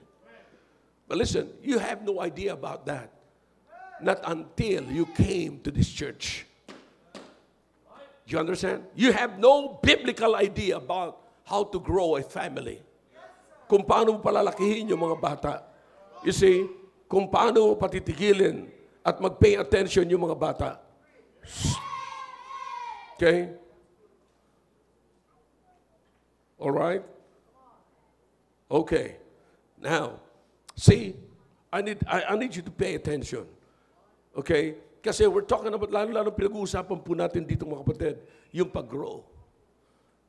But listen, you have no idea about that. Not until you came to this church. Do you understand? You have no biblical idea about how to grow a family. Kung paano mo palalakihin yung mga bata. You see, kung paano mo patitigilin at mag-pay attention yung mga bata. Okay? All right? Okay. Now, see, I need you to pay attention. Okay? Kasi we're talking about, lalo-lalo pinag-uusapan po natin dito, mga kapatid, yung pag-grow.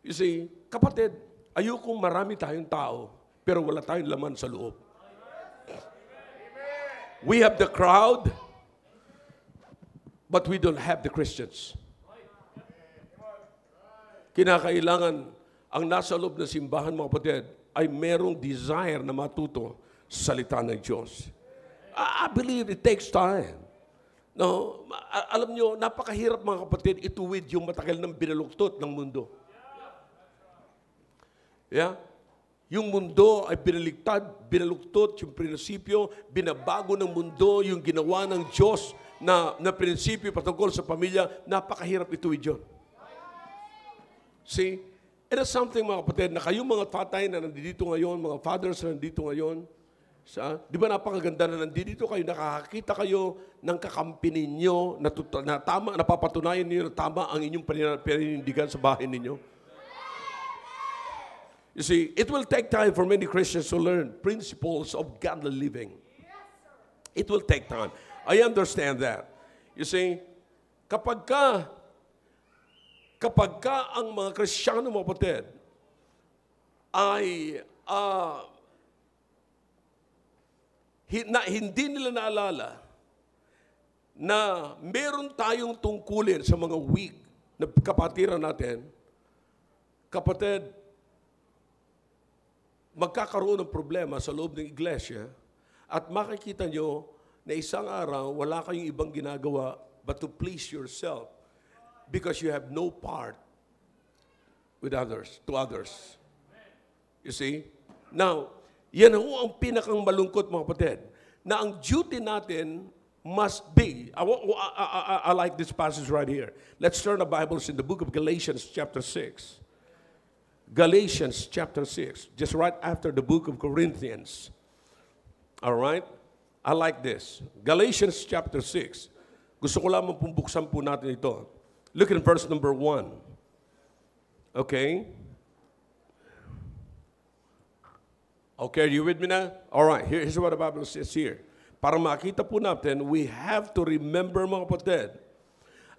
You see, kapatid, ayokong marami tayong tao, pero wala tayong laman sa loob. We have the crowd, but we don't have the Christians. Kinakailangan ang nasa loob ng simbahan, mga kapatid, ay merong desire na matuto sa salita ng Diyos. I believe it takes time. No, alam nyo, napakahirap, mga kapatid, ituwid yung matagal ng binaluktot ng mundo. Yeah? Yung mundo ay binaligtad, binaluktot yung prinsipyo, binabago ng mundo yung ginawa ng Diyos na prinsipyo patungkol sa pamilya, napakahirap ituwid yun. See, it is something, mga kapatid, na kayong mga tatay na nandito ngayon, mga fathers na nandito ngayon, di ba napakaganda na nandito kayo, nakakakita kayo ng kakampi ninyo na tama, napapatunayan ninyo na tama ang inyong paninindigan sa bahay ninyo. You see, it will take time for many Christians to learn principles of godly living. It will take time. I understand that. You see, kapag ka ang mga Kristiyano, mga kapatid, ay hindi nila naalala na meron tayong tungkulin sa mga weak na kapatiran natin, kapatid, magkakaroon ng problema sa loob ng iglesia at makikita nyo na isang araw wala kayong ibang ginagawa but to please yourself because you have no part with others, to others. You see? Now, yan ho ang pinakang malungkot, mga kapatid, na ang duty natin must be, I like this passage right here. Let's turn the Bibles in the book of Galatians chapter 6. Galatians chapter 6, just right after the book of Corinthians. All right? I like this. Galatians chapter 6. Gusto ko lamang pong buksan po natin ito. Look at verse number 1. Okay? Okay, are you with me now? All right, here's what the Bible says here. Para makita po natin, we have to remember, mga kapatid,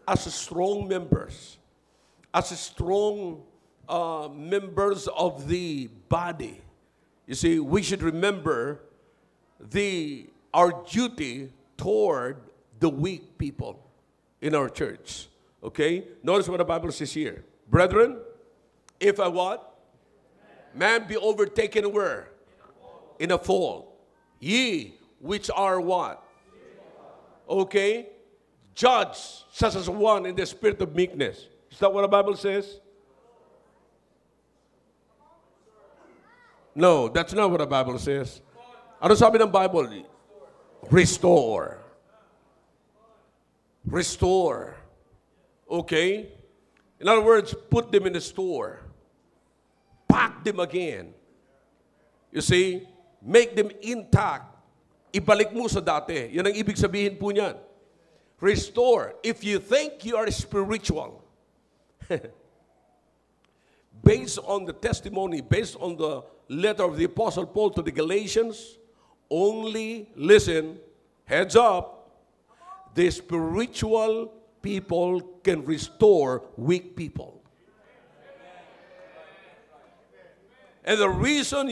as strong members, as strong members of the body. You see, we should remember our duty toward the weak people in our church. Okay? Notice what the Bible says here. Brethren, if a what? Man be overtaken where? In a fault. Ye, which are what? Okay? Judge such as one in the spirit of meekness. Is that what the Bible says? No, that's not what the Bible says. Ano sabi ng Bible? Restore. Restore. Okay? In other words, put them in the store. Pack them again. You see? Make them intact. Ibalik mo sa dati. Yan ang ibig sabihin po niyan. Restore. If you think you are spiritual, based on the testimony, based on the letter of the Apostle Paul to the Galatians, only, listen, heads up, the spiritual people can restore weak people. And the reason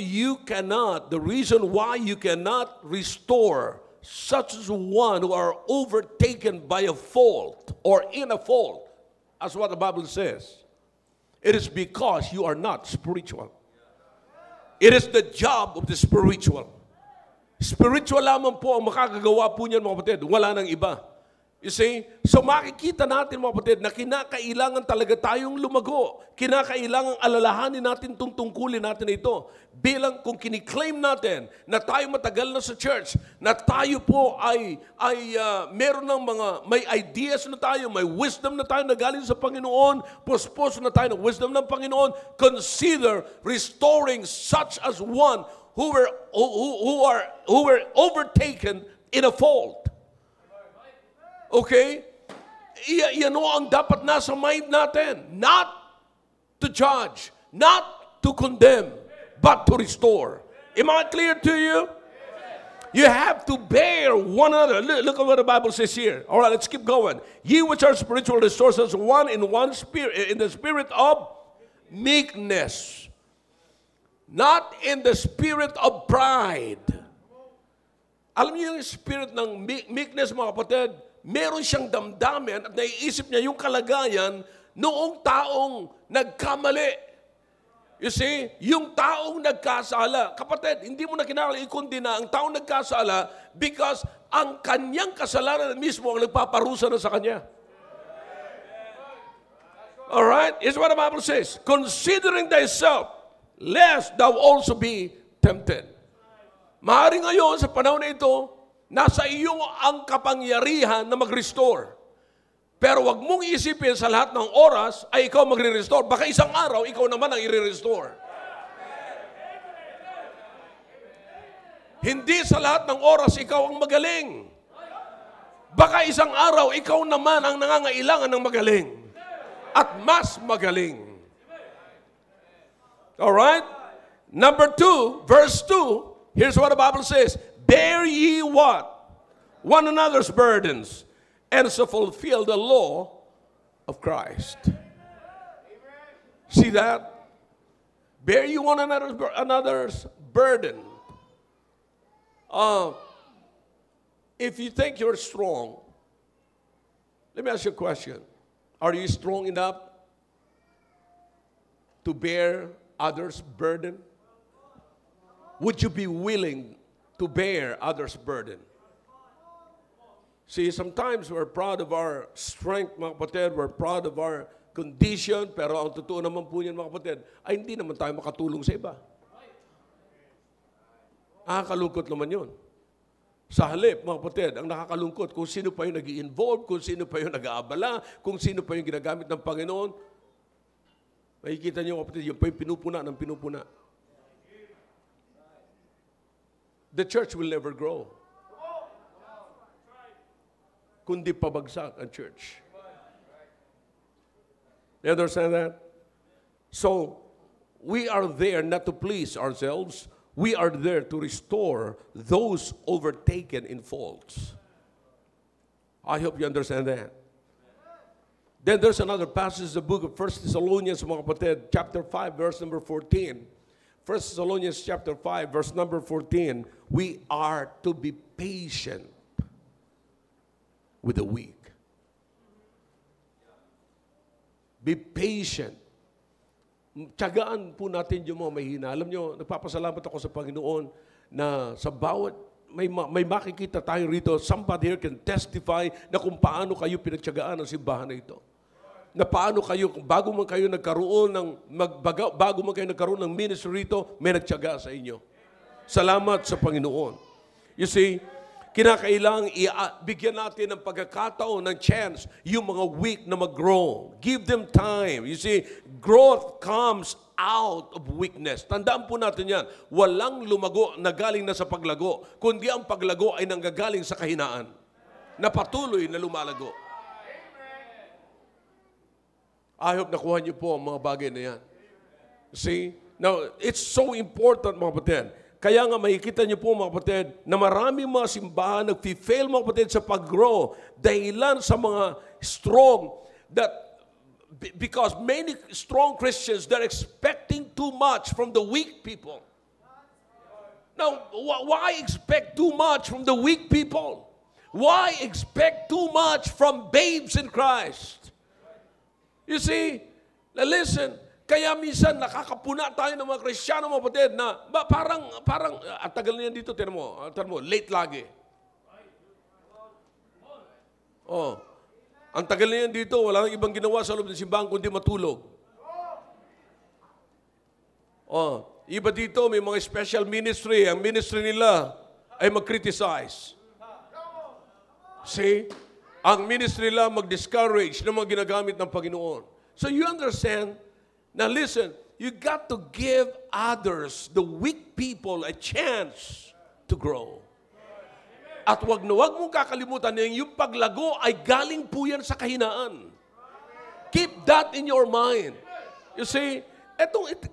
why you cannot restore such as one who are overtaken by a fault or in a fault, as what the Bible says, it is because you are not spiritual. It is the job of the spiritual. Spiritual lamang po ang makakagawa po niyan, mga kapatid. Wala nang iba. You see? So makikita natin, mga kapatid, na kinakailangan talaga tayong lumago. Kinakailangan alalahanin natin itong tungkulin natin ito. Bilang kung kiniklaim natin na tayo matagal na sa church, na tayo po ay meron ng may ideas na tayo, may wisdom na tayo na galing sa Panginoon, puspos na tayo ng wisdom ng Panginoon, consider restoring such as one who were overtaken in a fault. Okay? Yan ang dapat nasa mind natin. Not to judge, not to condemn, but to restore. Am I clear to you? You have to bear one another. Look at what the Bible says here. All right, let's keep going. Ye which are spiritual, restore us one in one spirit, in the spirit of meekness, not in the spirit of pride. Alam niyo yung spirit ng meekness, mga kapatid, meron siyang damdamin at naiisip niya yung kalagayan noong taong nagkamali. You see, yung taong nagkasala, kapatid, hindi mo na kinakailangan ikundina ang taong nagkasala because ang kanyang kasalanan mismo ang nagpaparusa na sa kanya. Alright? Here's what the Bible says. Considering thyself, lest thou also be tempted. Maaaring ngayon, sa panahon na ito, nasa iyo ang kapangyarihan na mag-restore. Pero wag mong isipin sa lahat ng oras ay ikaw magre-restore. Baka isang araw, ikaw naman ang i-restore. Hindi sa lahat ng oras, ikaw ang magaling. Baka isang araw, ikaw naman ang nangangailangan ng magaling. At mas magaling. Alright? Number 2, verse 2, here's what the Bible says. Bear ye what? One another's burdens, and so fulfill the law of Christ. See that? Bear ye one another's burden. If you think you're strong, let me ask you a question. Are you strong enough to bear others' burden? Would you be willing to bear others' burden? See, sometimes we're proud of our strength, mga kapatid. We're proud of our condition. Pero ang totoo naman po niyan, mga kapatid, ay hindi naman tayo makatulong sa iba. Nakakalungkot naman yun. Sa halip, mga kapatid, ang nakakalungkot, kung sino pa yung nag-i-involve, kung sino pa yung nag-aabala, kung sino pa yung ginagamit ng Panginoon, makikita niyo, mga kapatid, yung pa yung pinupuna ng pinupuna. The church will never grow. Kundi pabagsak ang church. You understand that? So, we are there not to please ourselves. We are there to restore those overtaken in faults. I hope you understand that. Then there's another passage, the book of 1 Thessalonians, mga kapatid, chapter 5, verse number 14. 1 Thessalonians chapter 5, verse number 14, we are to be patient with the weak. Be patient. Tiyagaan po natin yung mga mahina. Alam nyo, nagpapasalamat ako sa Panginoon na sa bawat may makikita tayo rito, somebody here can testify na kung paano kayo pinagtiyagaan ang simbahan na ito. Na paano kayo, bago man kayo nagkaroon ng ministry rito, may nagtiyaga sa inyo. Salamat sa Panginoon. You see, kinakailangang bigyan natin ng pagkakataon, ng chance, yung mga weak na mag-grow. Give them time. You see, growth comes out of weakness. Tandaan po natin yan. Walang lumago na galing na sa paglago, kundi ang paglago ay nanggagaling sa kahinaan na patuloy na lumalago. I hope nakuha niyo po ang mga bagay na yan. See? Now, it's so important, mga kapatid. Kaya nga makikita niyo po, mga kapatid, na maraming mga simbahan nag-fail, mga kapatid, sa pag-grow. Dahilan sa mga strong, because many strong Christians, they're expecting too much from the weak people. Now, why expect too much from the weak people? Why expect too much from babes in Christ? You see, listen, kaya minsan nakakapuna tayo ng mga Kristiyano, mga kapatid, na parang, at tagal na yan dito, tinan mo, late lagi. Oh, ang tagal na yan dito, wala nang ibang ginawa sa loob ng simbahan kundi matulog. Oh, iba dito, may mga special ministry, ang ministry nila ay mag-criticize. See? Ang ministry nila mag-discourage ng mga ginagamit ng Panginoon. So you understand. Now listen, you got to give others, the weak people, a chance to grow. At wag mong kakalimutan na yung paglago ay galing po yan sa kahinaan. Keep that in your mind. You see,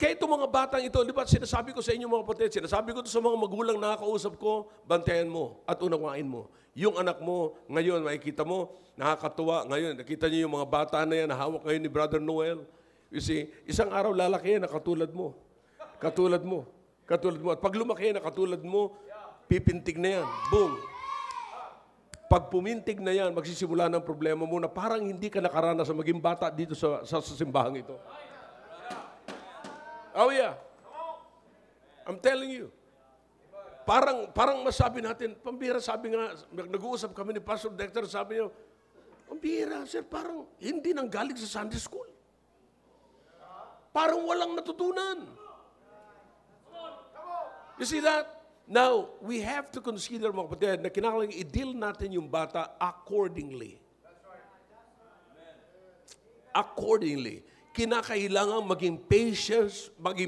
kaya itong mga batang ito, di ba sinasabi ko sa inyo mga kapatid, sinasabi ko sa mga magulang na nakausap ko, bantayan mo at unawain mo. Yung anak mo, ngayon, makikita mo, nakakatuwa. Ngayon, nakita niyo yung mga bata na yan, nahawak ngayon ni Brother Noel. You see, isang araw lalaki yan na katulad mo. Katulad mo. At pag lumaki yan na katulad mo, pipintig na yan. Boom. Pag pumintig na yan, magsisimula ng problema mo na parang hindi ka nakaranas sa maging bata dito sa simbahang ito. Oh yeah. I'm telling you. Parang masabi natin, pambira, sabi nga, nag-uusap kami ni Pastor Dexter, sabi niyo, pambira, sir, parang hindi nang galing sa Sunday school. Parang walang natutunan. You see that? Now, we have to consider, mga kapatid, na kinakailangan i-deal natin yung bata accordingly. Accordingly. Kinakailangan maging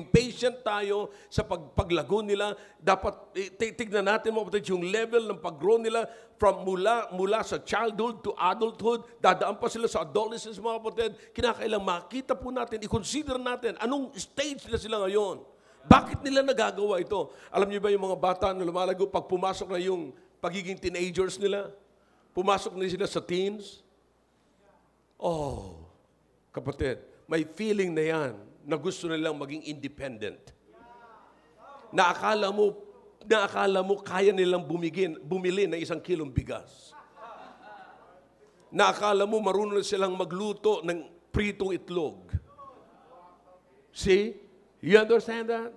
patient tayo sa paglago nila. Dapat tignan natin mga kapatid yung level ng pag-grow nila from mula sa childhood to adulthood. Dadaan pa sila sa adolescence, mga kapatid. Kinakailangan makita po natin, i-consider natin anong stage na sila ngayon. Bakit nila nagagawa ito? Alam niyo ba yung mga bata na lumalago pag pumasok na yung pagiging teenagers nila? Pumasok na sila sa teens? Oh, kapatid, may feeling na yan na gusto nilang maging independent. Na akala mo kaya nilang bumili ng 1 kilong bigas. Na akala mo marunong silang magluto ng pritong itlog. See? You understand that?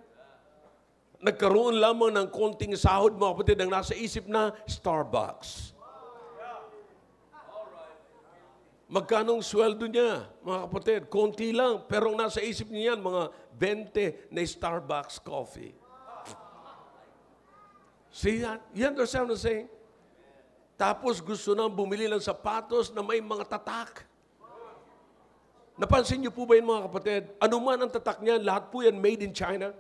Nagkaroon lamang ng konting sahod, mga kapatid, ang nasa isip na Starbucks. Magkanong sweldo niya, mga kapatid? Konti lang. Pero ang nasa isip niya yan, mga 20 na Starbucks coffee. See that? You understand what I'm saying? Tapos gusto nang bumili ng sapatos na may mga tatak. Napansin niyo po ba yun, mga kapatid? Ano man ang tatak niyan, lahat po yan made in China.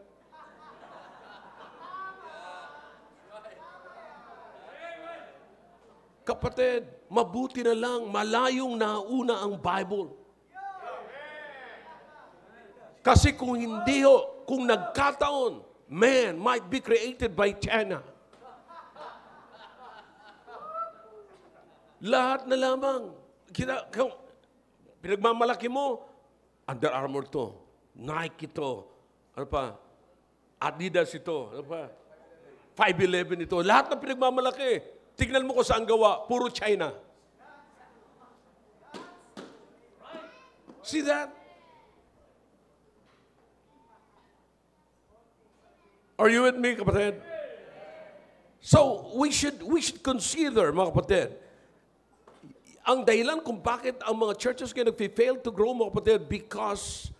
Kapatid, mabuti na lang, malayong nauna ang Bible. Kasi kung hindi kung nagkataon, man might be created by China. Lahat na lamang. Pinagmamalaki mo, Under Armour to, Nike ito, ano pa, Adidas ito, ano pa, 511 ito. Lahat ng pinagmamalaki. Tignan mo kung saan gawa, puro China. See that? Are you with me, kapatid? So, we should consider, mga kapatid, ang dahilan kung bakit ang mga churches kayo nag-fail to grow, mga kapatid, because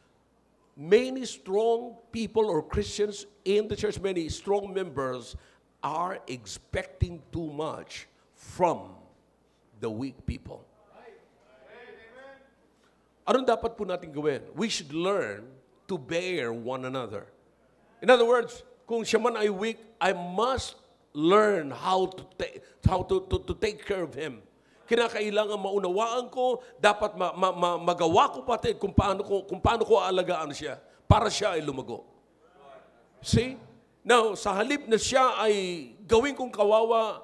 many strong people or Christians in the church, many strong members are expecting too much from the weak people. Anong dapat po natin gawin? We should learn to bear one another. In other words, kung siya man ay weak, I must learn how to take care of him. Kinakailangan maunawaan ko, dapat magawa ko pati kung paano ko aalagaan siya para siya ay lumago. See? Now, sa halip na siya ay gawin kong kawawa,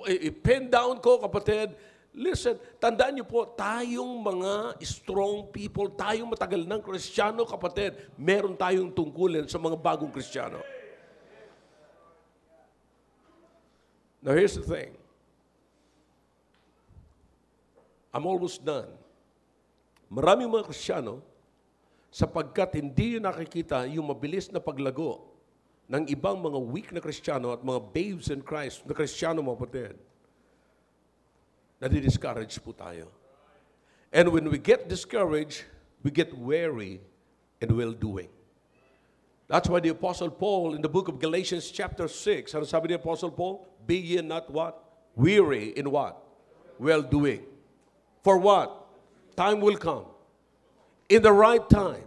i-pen down ko, kapatid, listen, tandaan niyo po, tayong mga strong people, tayong matagal ng Kristiyano, kapatid, meron tayong tungkulin sa mga bagong Kristiyano. Now, here's the thing. I'm almost done. Maraming mga Kristiyano, sapagkat hindi nakikita yung mabilis na paglago ng ibang mga weak na Kristiyano at mga babes in Christ na Kristiyano, mga kapatid, nadi-discourage po tayo. And when we get discouraged, we get weary in well-doing. That's why the Apostle Paul in the book of Galatians chapter 6, ano sabi ni Apostle Paul? Be ye not what? Weary in what? Well-doing. For what? Time will come. In the right time.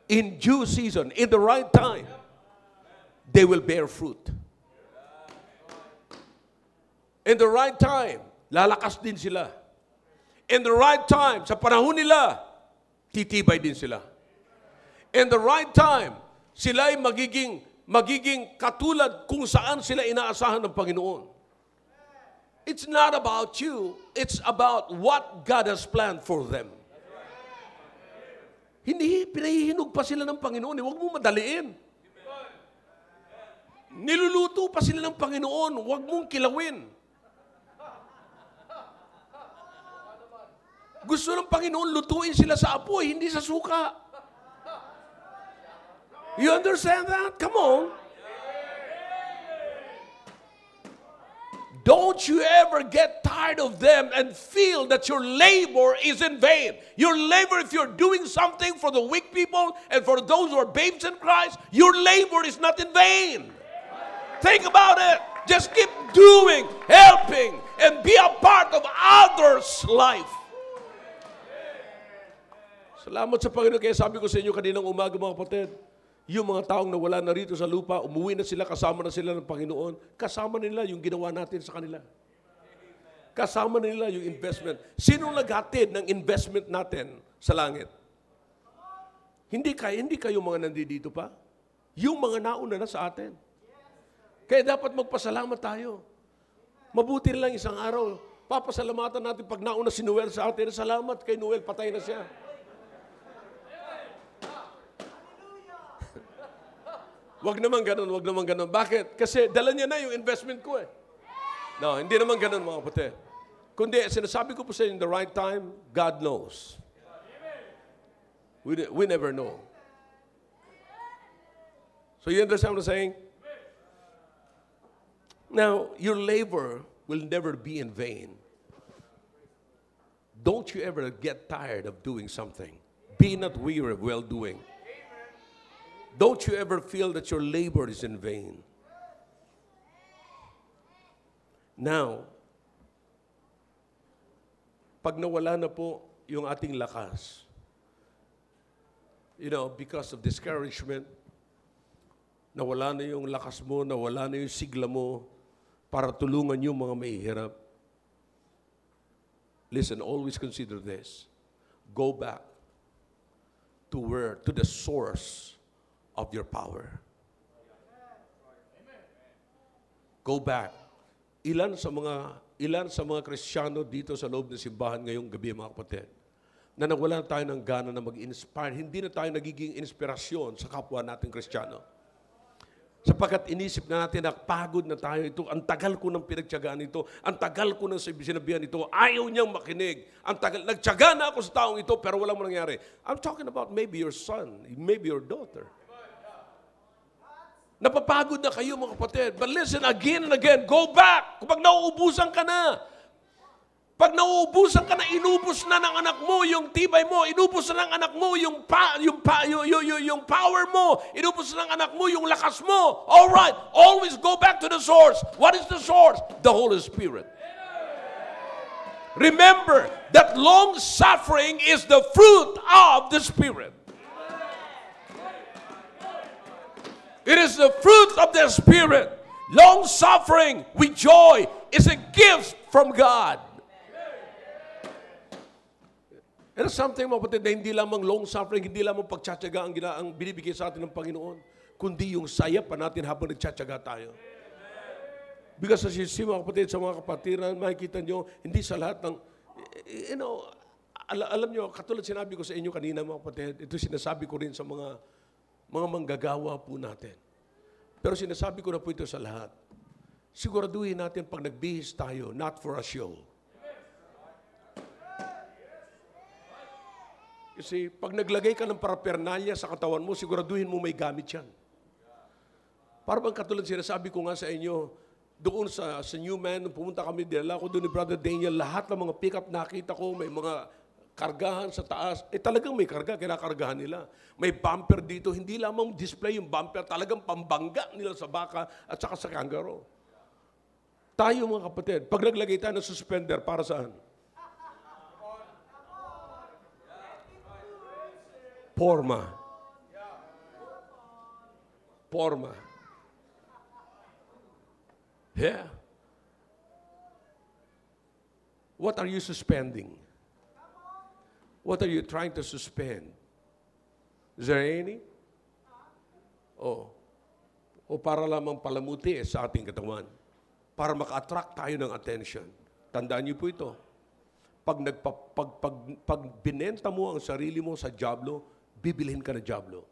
In due season. In the right time. They will bear fruit. In the right time, lalakas din sila. In the right time, sa panahon nila, titibay din sila. In the right time, sila ay magiging katulad kung saan sila inaasahan ng Panginoon. It's not about you. It's about what God has planned for them. Hindi, pinahihinog pa sila ng Panginoon. Huwag mo madaliin. Niluluto pa sila ng Panginoon. Huwag mong kilawin. Gusto ng Panginoon, lutuin sila sa apoy, hindi sa suka. You understand that? Come on. Don't you ever get tired of them and feel that your labor is in vain. Your labor, if you're doing something for the weak people and for those who are babes in Christ, your labor is not in vain. Think about it. Just keep doing, helping, and be a part of others' life. Salamat sa Panginoon. Kaya sabi ko sa inyo kaninang umaga, mga kapatid, yung mga taong nawala na rito sa lupa, umuwi na sila, kasama na sila ng Panginoon, kasama nila yung ginawa natin sa kanila. Kasama nila yung investment. Sino naghatid ng investment natin sa langit? Hindi kayo mga nandito pa. Yung mga nauna na sa atin. Kaya dapat magpasalamat tayo. Mabuti lang isang araw, papasalamatan natin pag nauna si Noel sa atin. Salamat kay Noel, patay na siya. Wag naman ganun. Bakit? Kasi dala niya na yung investment ko eh. No, hindi naman ganun, mga kapatid. Kundi, sinasabi ko po sa inyo, in the right time, God knows. We never know. So you understand what I'm saying? Now, your labor will never be in vain. Don't you ever get tired of doing something. Be not weary of well-doing. Don't you ever feel that your labor is in vain. Now, pag nawala na po yung ating lakas, because of discouragement, nawala na yung lakas mo, nawala na yung sigla mo para tulungan yung mga mahihirap. Listen, always consider this. Go back to the source of your power. Go back. Ilan sa mga Kristiyano dito sa loob ng simbahan ngayong gabi, mga kapatid, na nawala tayo ng gana na mag-inspire, hindi na tayo nagiging inspirasyon sa kapwa nating Kristiyano. Sapagkat inisip na natin na pagod na tayo ito, ang tagal ko ng pinagtiyagaan ito, ang tagal ko ng sinabihan ito, ayaw niyang makinig, nagtiyaga na ako sa taong ito, pero walang nangyari. I'm talking about maybe your son, maybe your daughter. Napapagod na kayo mga kapatid, but listen again and again, go back, kapag nauubusan ka na. Pag nauubusan ka na, inubos na ng anak mo yung tibay mo, inubos na ng anak mo yung power mo, inubos na ng anak mo yung lakas mo. All right, always go back to the source. What is the source? The Holy Spirit. Remember that long suffering is the fruit of the Spirit. It is the fruit of the Spirit. Long suffering with joy is a gift from God. And something, mga kapatid, na hindi lamang long suffering, hindi lamang pagtsatsaga ang binibigay sa atin ng Panginoon, kundi yung saya pa natin habang nagtsatsaga tayo. Because as you see, mga kapatid, sa mga kapatiran, makikita nyo, hindi sa lahat ng, alam nyo, katulad sinabi ko sa inyo kanina, mga kapatid, ito sinasabi ko rin sa mga manggagawa po natin. Pero sinasabi ko na po ito sa lahat. Siguraduhin natin pag nagbihis tayo, not for a show. Kasi pag naglagay ka ng parapernalya sa katawan mo, siguraduhin mo may gamit yan. Para bang katulad sinasabi ko nga sa inyo, doon sa Newman, pumunta kami, dinala ko doon ni Brother Daniel, lahat ng mga pick-up nakita ko, may mga kargahan sa taas. Talagang may karga, kinakargahan nila. May bumper dito, hindi lamang display yung bumper, talagang pambangga nila sa baka at saka sa kangaroo. Tayo mga kapatid, pag naglagay tayo ng suspender, para saan? Forma. Yeah. What are you suspending? What are you trying to suspend? Is there any? O para lamang palamuti sa ating katawan. Para maka-attract tayo ng attention. Tandaan niyo po ito. Pag binenta mo ang sarili mo sa dyablo, bibilhin ka ng dyablo.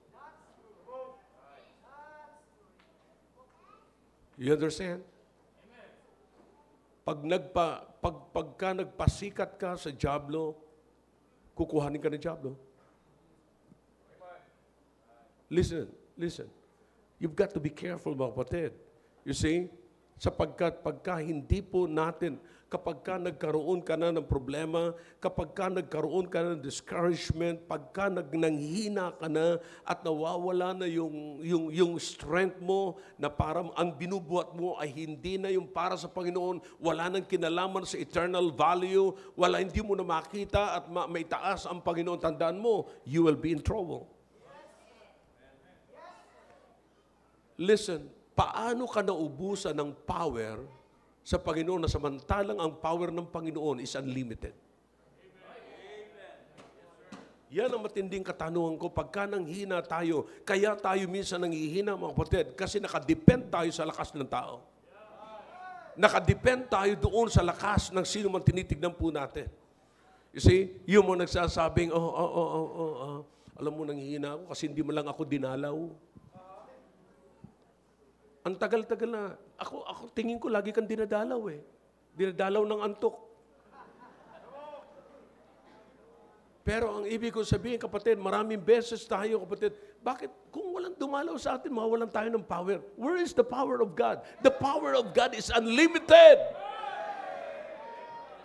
You understand? Pagka nagpasikat ka sa dyablo, kukuhanin ka ng dyablo. Listen. You've got to be careful, mga kapatid. You see? Sapagkat pagka hindi po natin, kapag ka nagkaroon ka na ng problema, kapag ka nagkaroon ka ng discouragement, pagka nanghina ka na at nawawala na yung strength mo na parang ang binubuhat mo ay hindi na yung para sa Panginoon, wala nang kinalaman sa eternal value, hindi mo na makita at may taas ang Panginoon, tandaan mo, you will be in trouble. Listen, paano ka naubusan ng power sa Panginoon na samantalang ang power ng Panginoon is unlimited? Yan ang matinding katanungan ko. Pagka nanghina tayo, kaya tayo minsan nanghihina, mga kapatid, kasi nakadepend tayo sa lakas ng tao. Nakadepend tayo doon sa lakas ng sino man tinitignan po natin. You see, yung mga nagsasabing, alam mo, nanghihina ako kasi hindi mo lang ako dinalaw. Ang tagal-tagal na. Ako tingin ko lagi kang dinadalaw eh. Dinadalaw ng antok. Pero ang ibig ko sabihin, kapatid, maraming beses tayo, kapatid, bakit kung walang dumalaw sa atin, mawalan tayo ng power? Where is the power of God? The power of God is unlimited.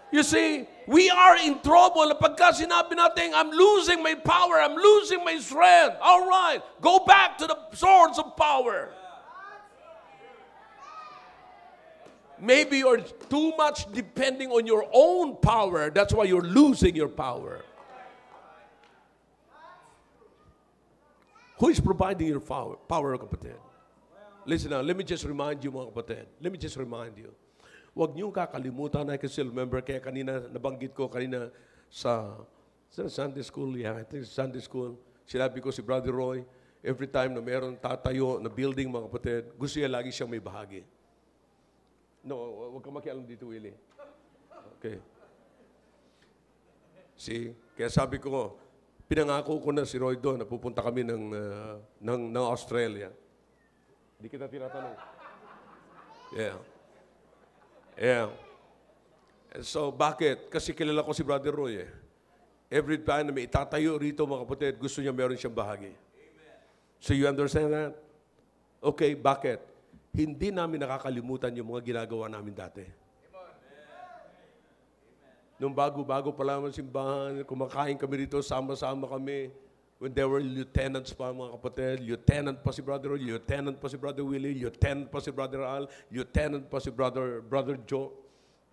You see, we are in trouble. Pagka sinabi natin, I'm losing my power, I'm losing my strength. All right, go back to the source of power. Maybe you're too much depending on your own power. That's why you're losing your power. Who is providing your power, kapatid? Listen now, let me just remind you, mga kapatid. Let me just remind you. Huwag niyong kakalimutan, I can still remember, kaya kanina, nabanggit ko kanina sa Sunday school, I think Sunday school, sinabi ko si Brother Roy, every time na meron tatayo na building, mga kapatid, gusto niya lagi siyang may bahagi. No, huwag kang makialam dito, Willie. Okay. See? Kaya sabi ko, pinangako ko na si Roy doon na pupunta kami ng Australia. Hindi kita tinatanong. Yeah. Yeah. And so, bakit? Kasi kilala ko si Brother Roy eh. Every time na may itatayo rito, mga kapatid, gusto niya meron siyang bahagi. So you understand that? Okay, bakit? Hindi namin nakakalimutan yung mga ginagawa namin dati. Nung bago-bago pa lang ang simbahan, kumakain kami rito, sama-sama kami. When there were lieutenants pa, mga kapatid, lieutenant pa si Brother Roy, lieutenant pa si Brother Willie, lieutenant pa si Brother Al, lieutenant pa si Brother Joe.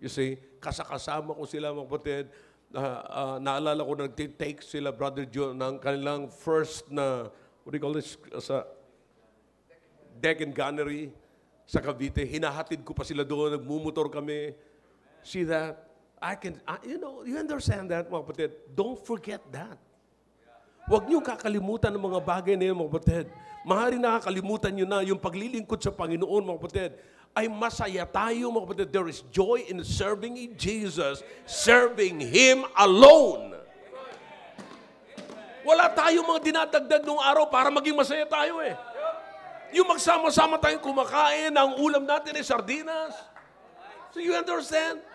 You see, kasama ko sila, mga kapatid. Naalala ko nag-take sila, Brother Joe, ng kanilang first na, what do you call this, sa deck and gunnery sa Cavite. Hinahatid ko pa sila doon, nagmumotor kami. See that? You understand that, mga kapatid? Don't forget that. Huwag niyo kakalimutan ng mga bagay na yun, mga kapatid. Maaaring nakakalimutan niyo na yung paglilingkod sa Panginoon, mga kapatid. Ay masaya tayo, mga kapatid. There is joy in serving Jesus, serving Him alone. Wala tayong mga dinadagdag nung araw para maging masaya tayo eh. Yung magsama-sama tayong kumakain, ang ulam natin ay sardinas. So you understand?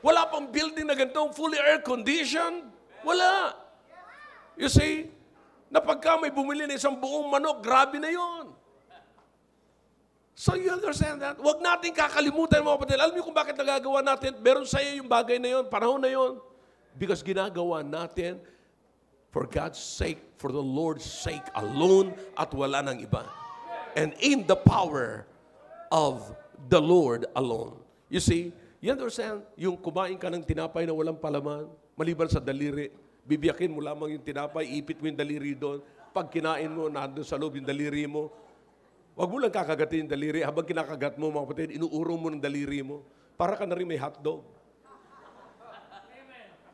Wala pang building na ganitong fully air-conditioned. Wala. You see? Na pagka may bumili ng isang buong manok, grabe na yon. So you understand that? Huwag natin kakalimutan, mga kapatid. Alam niyo kung bakit nagagawa natin? Meron sa iyo yung bagay na yon, panahon na yon. Because ginagawa natin for God's sake, for the Lord's sake alone, at wala nang iba. And in the power of the Lord alone. You see, you understand? Yung kumain ka ng tinapay na walang palaman, maliban sa daliri, bibiyakin mo lamang yung tinapay, ipit mo yung daliri doon. Pag kinain mo, nandun sa loob yung daliri mo. Huwag mo lang kakagatin yung daliri. Habang kinakagat mo, mga kapatid, inuurong mo ng daliri mo. Para ka na rin may hotdog.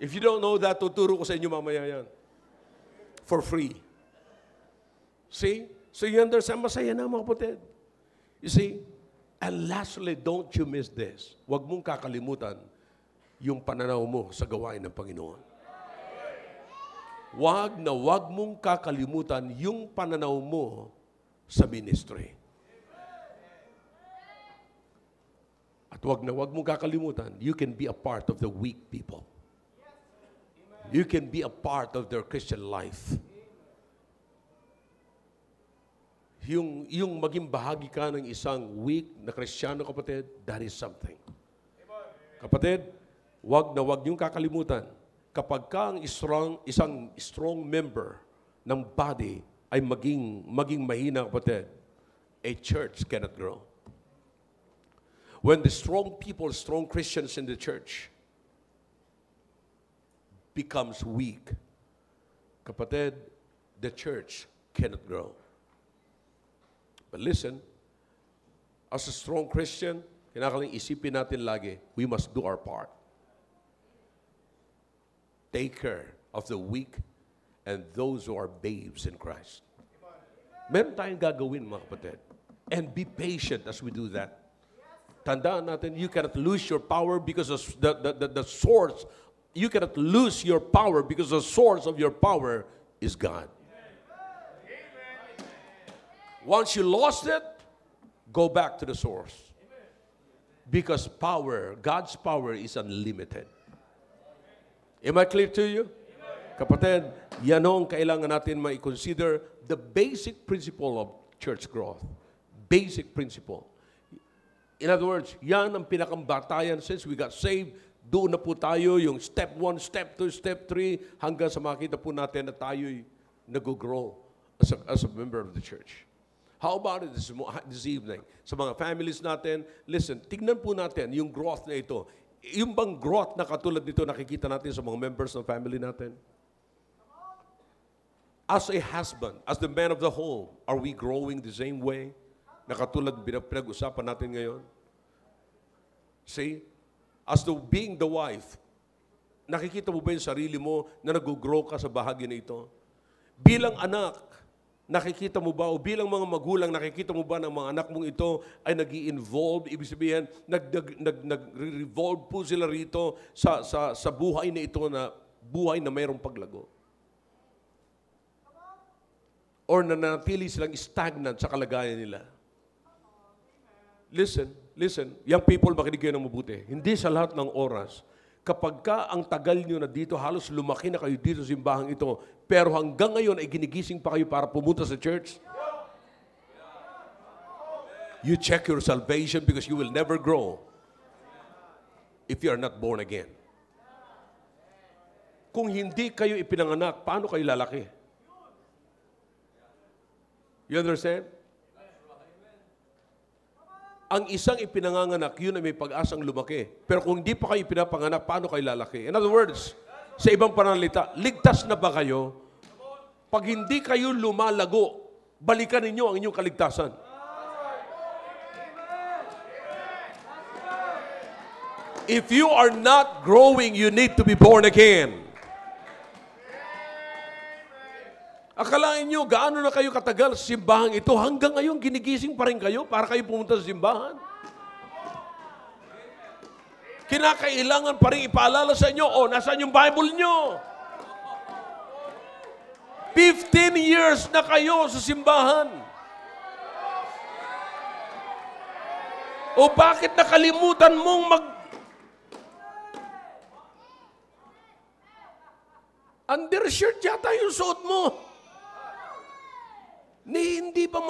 If you don't know that, tuturo ko sa inyo mamaya yan. For free. See? So you understand, masaya na, mga kapatid. You see? And lastly, don't you miss this. Huwag mong kakalimutan yung pananaw mo sa gawain ng Panginoon. Huwag mong kakalimutan yung pananaw mo sa ministry. At huwag mong kakalimutan, you can be a part of the weak people. You can be a part of their Christian life. Yung maging bahagi ka ng isang weak na Kristiyano, kapatid, that is something. Kapatid, huwag niyong kakalimutan, kapag ka isang strong member ng body ay maging mahina, kapatid, a church cannot grow. When the strong people, strong Christians in the church becomes weak, kapatid, the church cannot grow. But listen, as a strong Christian, kinakailangan isipin natin lagi, we must do our part. Take care of the weak and those who are babes in Christ. Meron tayong gagawin, mga kapatid. And be patient as we do that. Tandaan natin, you cannot lose your power because of the source. You cannot lose your power because the source of your power is God. Once you lost it, go back to the source. Because power, God's power is unlimited. Am I clear to you? Kapatid, yan ang kailangan natin ma-consider the basic principle of church growth. Basic principle. In other words, yan ang pinakambatayan since we got saved. Doon na po tayo, yung step 1, step 2, step 3, hanggang sa makita po natin na tayo'y nag-grow as a member of the church. How about it this evening? Sa mga families natin, listen, tignan po natin yung growth na ito. Yung bang growth na katulad nito nakikita natin sa mga members ng family natin? As a husband, as the man of the home, are we growing the same way na katulad pinag-usapan natin ngayon? See? As being the wife, nakikita mo ba yung sarili mo na nag-grow ka sa bahagi na ito? Bilang anak, nakikita mo ba, o bilang mga magulang, nakikita mo ba ng mga anak mong ito ay nag-i-involve, ibig sabihin, nag-revolve po sila rito sa buhay na ito na buhay na mayroong paglago. Or nanatili silang stagnant sa kalagayan nila. Listen. Young people, makinig kayo ng mabuti. Hindi sa lahat ng oras, kapag ka ang tagal nyo na dito, halos lumaki na kayo dito sa simbahang ito, pero hanggang ngayon ay ginigising pa kayo para pumunta sa church, you check your salvation because you will never grow if you are not born again. Kung hindi kayo ipinanganak, paano kayo lalaki? You understand? Ang isang ipinanganganak, yun ay may pag-asang lumaki. Pero kung hindi pa kayo pinapanganak, paano kayo lalaki? In other words, sa ibang pananalita, ligtas na ba kayo? Pag hindi kayo lumalago, balikan ninyo ang inyong kaligtasan. If you are not growing, you need to be born again. Akalain nyo, gaano na kayo katagal sa simbahan ito, hanggang ngayon ginigising pa rin kayo para kayo pumunta sa simbahan? Kinakailangan pa rin ipaalala sa inyo, nasaan yung Bible nyo? 15 years na kayo sa simbahan. O bakit nakalimutan mong undershirt yata yung suot mo? Ni hindi pa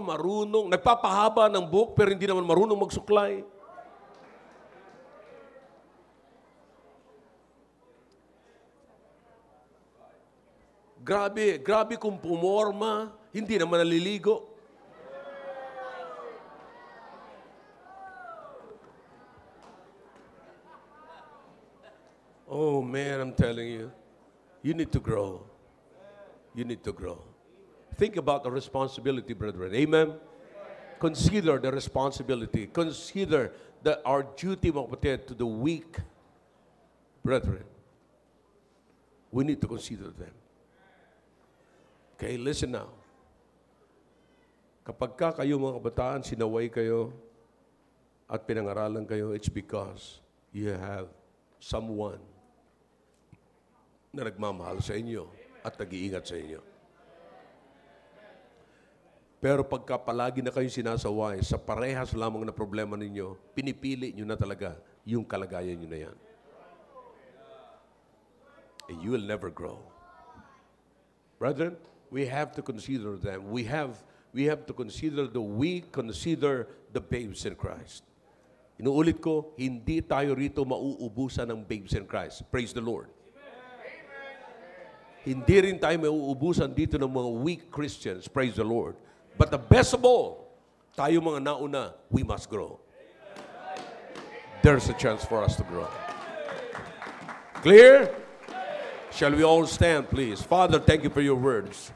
marunong, nagpapahaba ng buhok pero hindi naman marunong magsuklay. Grabe kung pumorma, hindi naman naliligo. Oh man, I'm telling you, you need to grow. You need to grow. Think about the responsibility, brethren. Amen? Consider the responsibility. Consider our duty, mga kapatid, to the weak brethren. We need to consider them. Okay, listen now. Kapag kayo mga kabataan, sinaway kayo at pinangaralan kayo, it's because you have someone na nagmamahal sa inyo at nag-iingat sa inyo. Pero pagka palagi na kayo sinasaway sa parehas lamang na problema ninyo, pinipili nyo na talaga yung kalagayan nyo na yan. And you will never grow. Brethren, we have to consider them. We have to consider consider the babes in Christ. Inuulit ko, hindi tayo rito mauubusan ng babes in Christ. Praise the Lord. Hindi rin tayo mauubusan dito ng mga weak Christians. Praise the Lord. But the best of all, tayo mga nauna, we must grow. There's a chance for us to grow. Clear? Shall we all stand, please? Father, thank you for your words.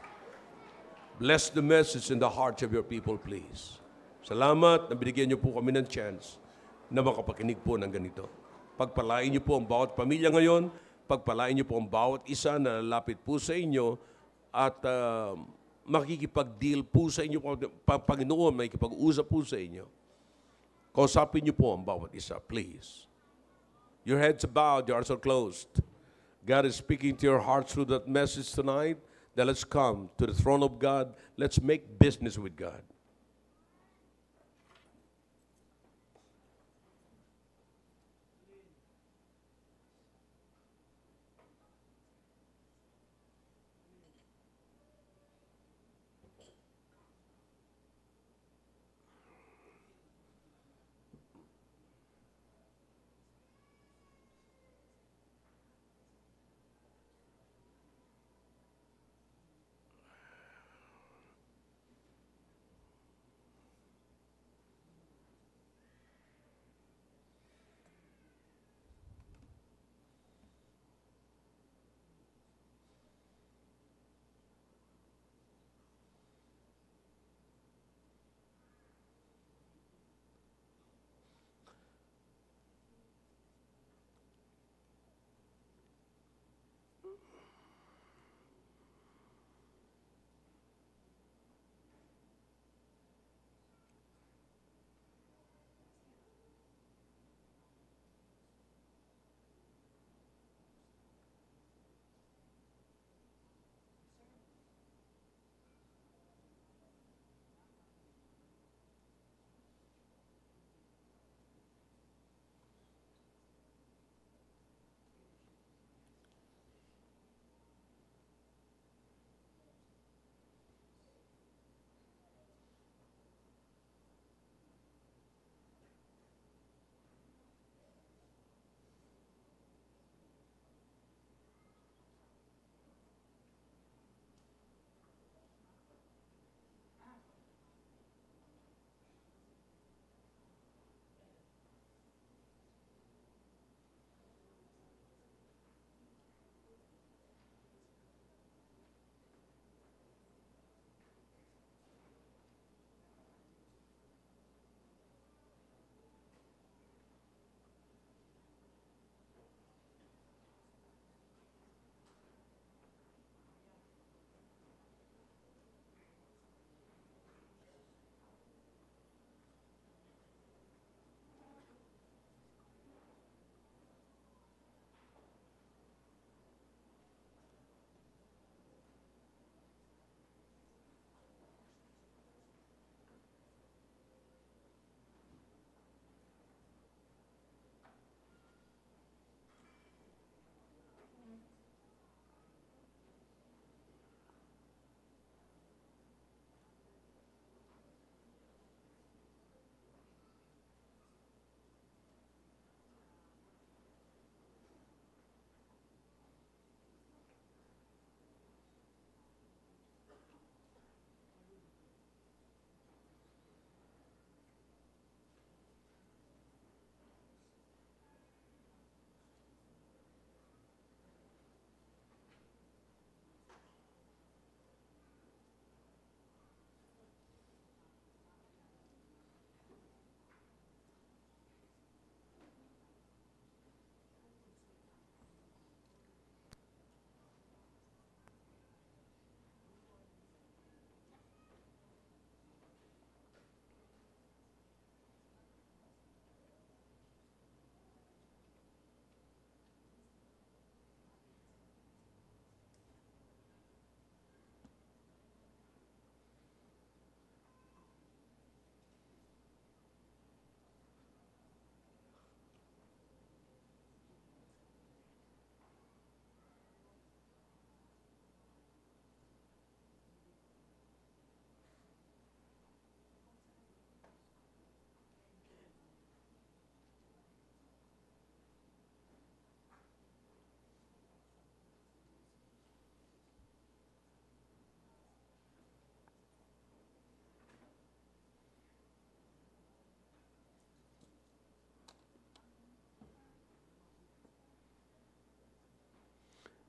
Bless the message in the hearts of your people, please. Salamat na binigyan niyo po kami ng chance na makapakinig po ng ganito. Pagpalain niyo po ang bawat pamilya ngayon, pagpalain niyo po ang bawat isa na lalapit po sa inyo at makikipag-deal po sa inyo, Panginoon, makikipag-usap po sa inyo. Kausapin niyo po ang bawat isa, please. Your heads are bowed, your hearts are closed. God is speaking to your hearts through that message tonight. That let's come to the throne of God. Let's make business with God.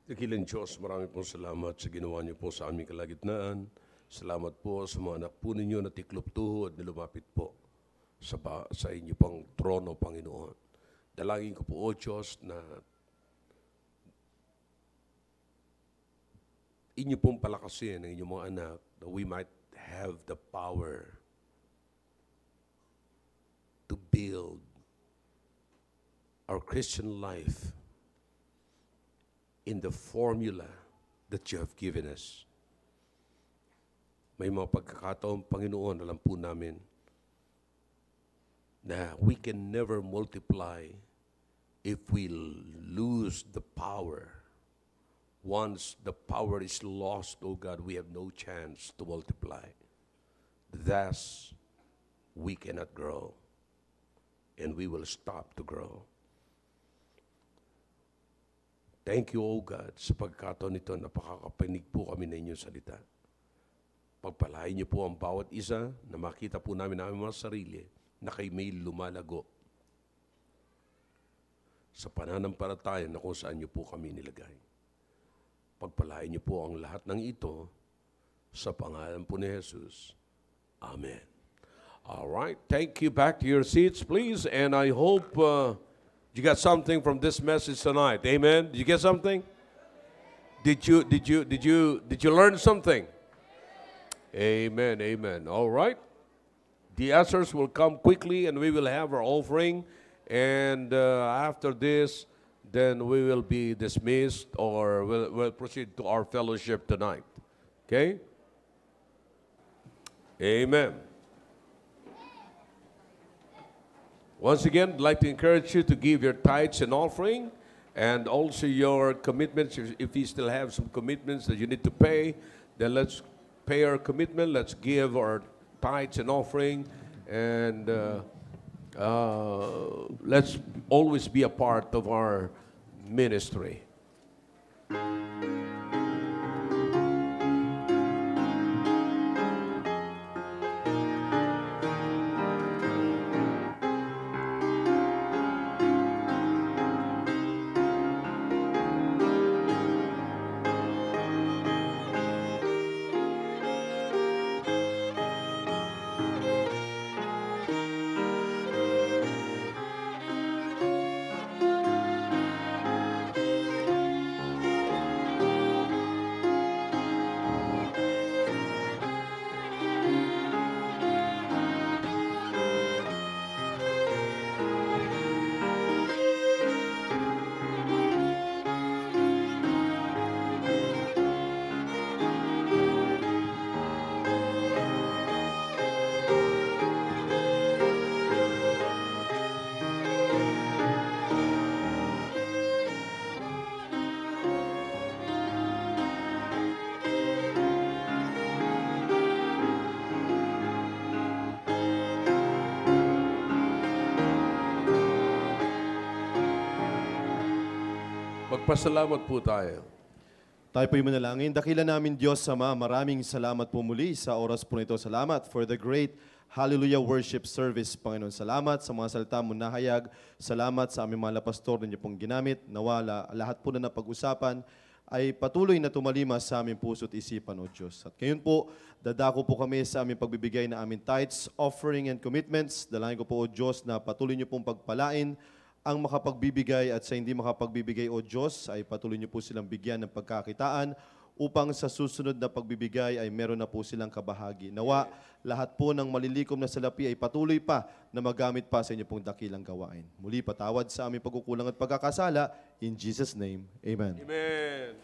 Dakilang Diyos, marami pong salamat sa ginawa niyo po sa aming kalagitnaan. Salamat po sa mga anak po ninyo na tiklop tuhod na lumapit po sa inyo pang trono, Panginoon. Dalangin ko po, O Diyos, na inyo pong palakasin ang inyong mga anak that we might have the power to build our Christian life in the formula that you have given us. May mga pagkakataon, Panginoon, alam po namin na we can never multiply if we lose the power. Once the power is lost, oh God, we have no chance to multiply. Thus, we cannot grow, and we will stop to grow. Thank you, O God, sa pagkakataon nito, napakakapanig po kami na inyong salita. Pagpalain niyo po ang bawat isa na makita po namin mga sarili na kay may lumalago sa pananampalataya na kung saan niyo po kami nilagay. Pagpalain niyo po ang lahat ng ito sa pangalan po ni Jesus. Amen. All right. Thank you. Back to your seats, please. And I hope you got something from this message tonight. Amen. Did you get something? Did you learn something? Amen. Amen. All right. The answers will come quickly, and we will have our offering. And after this, then we will be dismissed, or we'll proceed to our fellowship tonight. Okay? Amen. Once again, I'd like to encourage you to give your tithes and offering, and also your commitments. If you still have some commitments that you need to pay, then let's pay our commitment. Let's give our tithes and offering, and let's always be a part of our ministry. Magpasalamat po tayo.
Tayo po'y manalangin. Dakila namin Diyos Ama, maraming salamat po muli sa oras po nito. Salamat for the great Hallelujah worship service, Panginoon. Salamat sa mga salita mo nahayag. Salamat sa aming mga pastor na niyo pong ginamit. Nawala lahat po na napag-usapan ay patuloy na tumalima sa aming puso't isipan, O Diyos. At ngayon po, dadako po kami sa aming pagbibigay na aming tithes, offering, and commitments. Dalangin ko po, O Diyos, na patuloy niyo pong pagpalain ang makapagbibigay at sa hindi makapagbibigay, O Diyos, ay patuloy niyo po silang bigyan ng pagkakitaan upang sa susunod na pagbibigay ay meron na po silang kabahagi. Nawa, lahat po ng malilikom na salapi ay patuloy pa na magamit pa sa inyo pong dakilang gawain. Muli, patawad sa aming pagkukulang at pagkakasala. In Jesus' name, Amen.
Amen.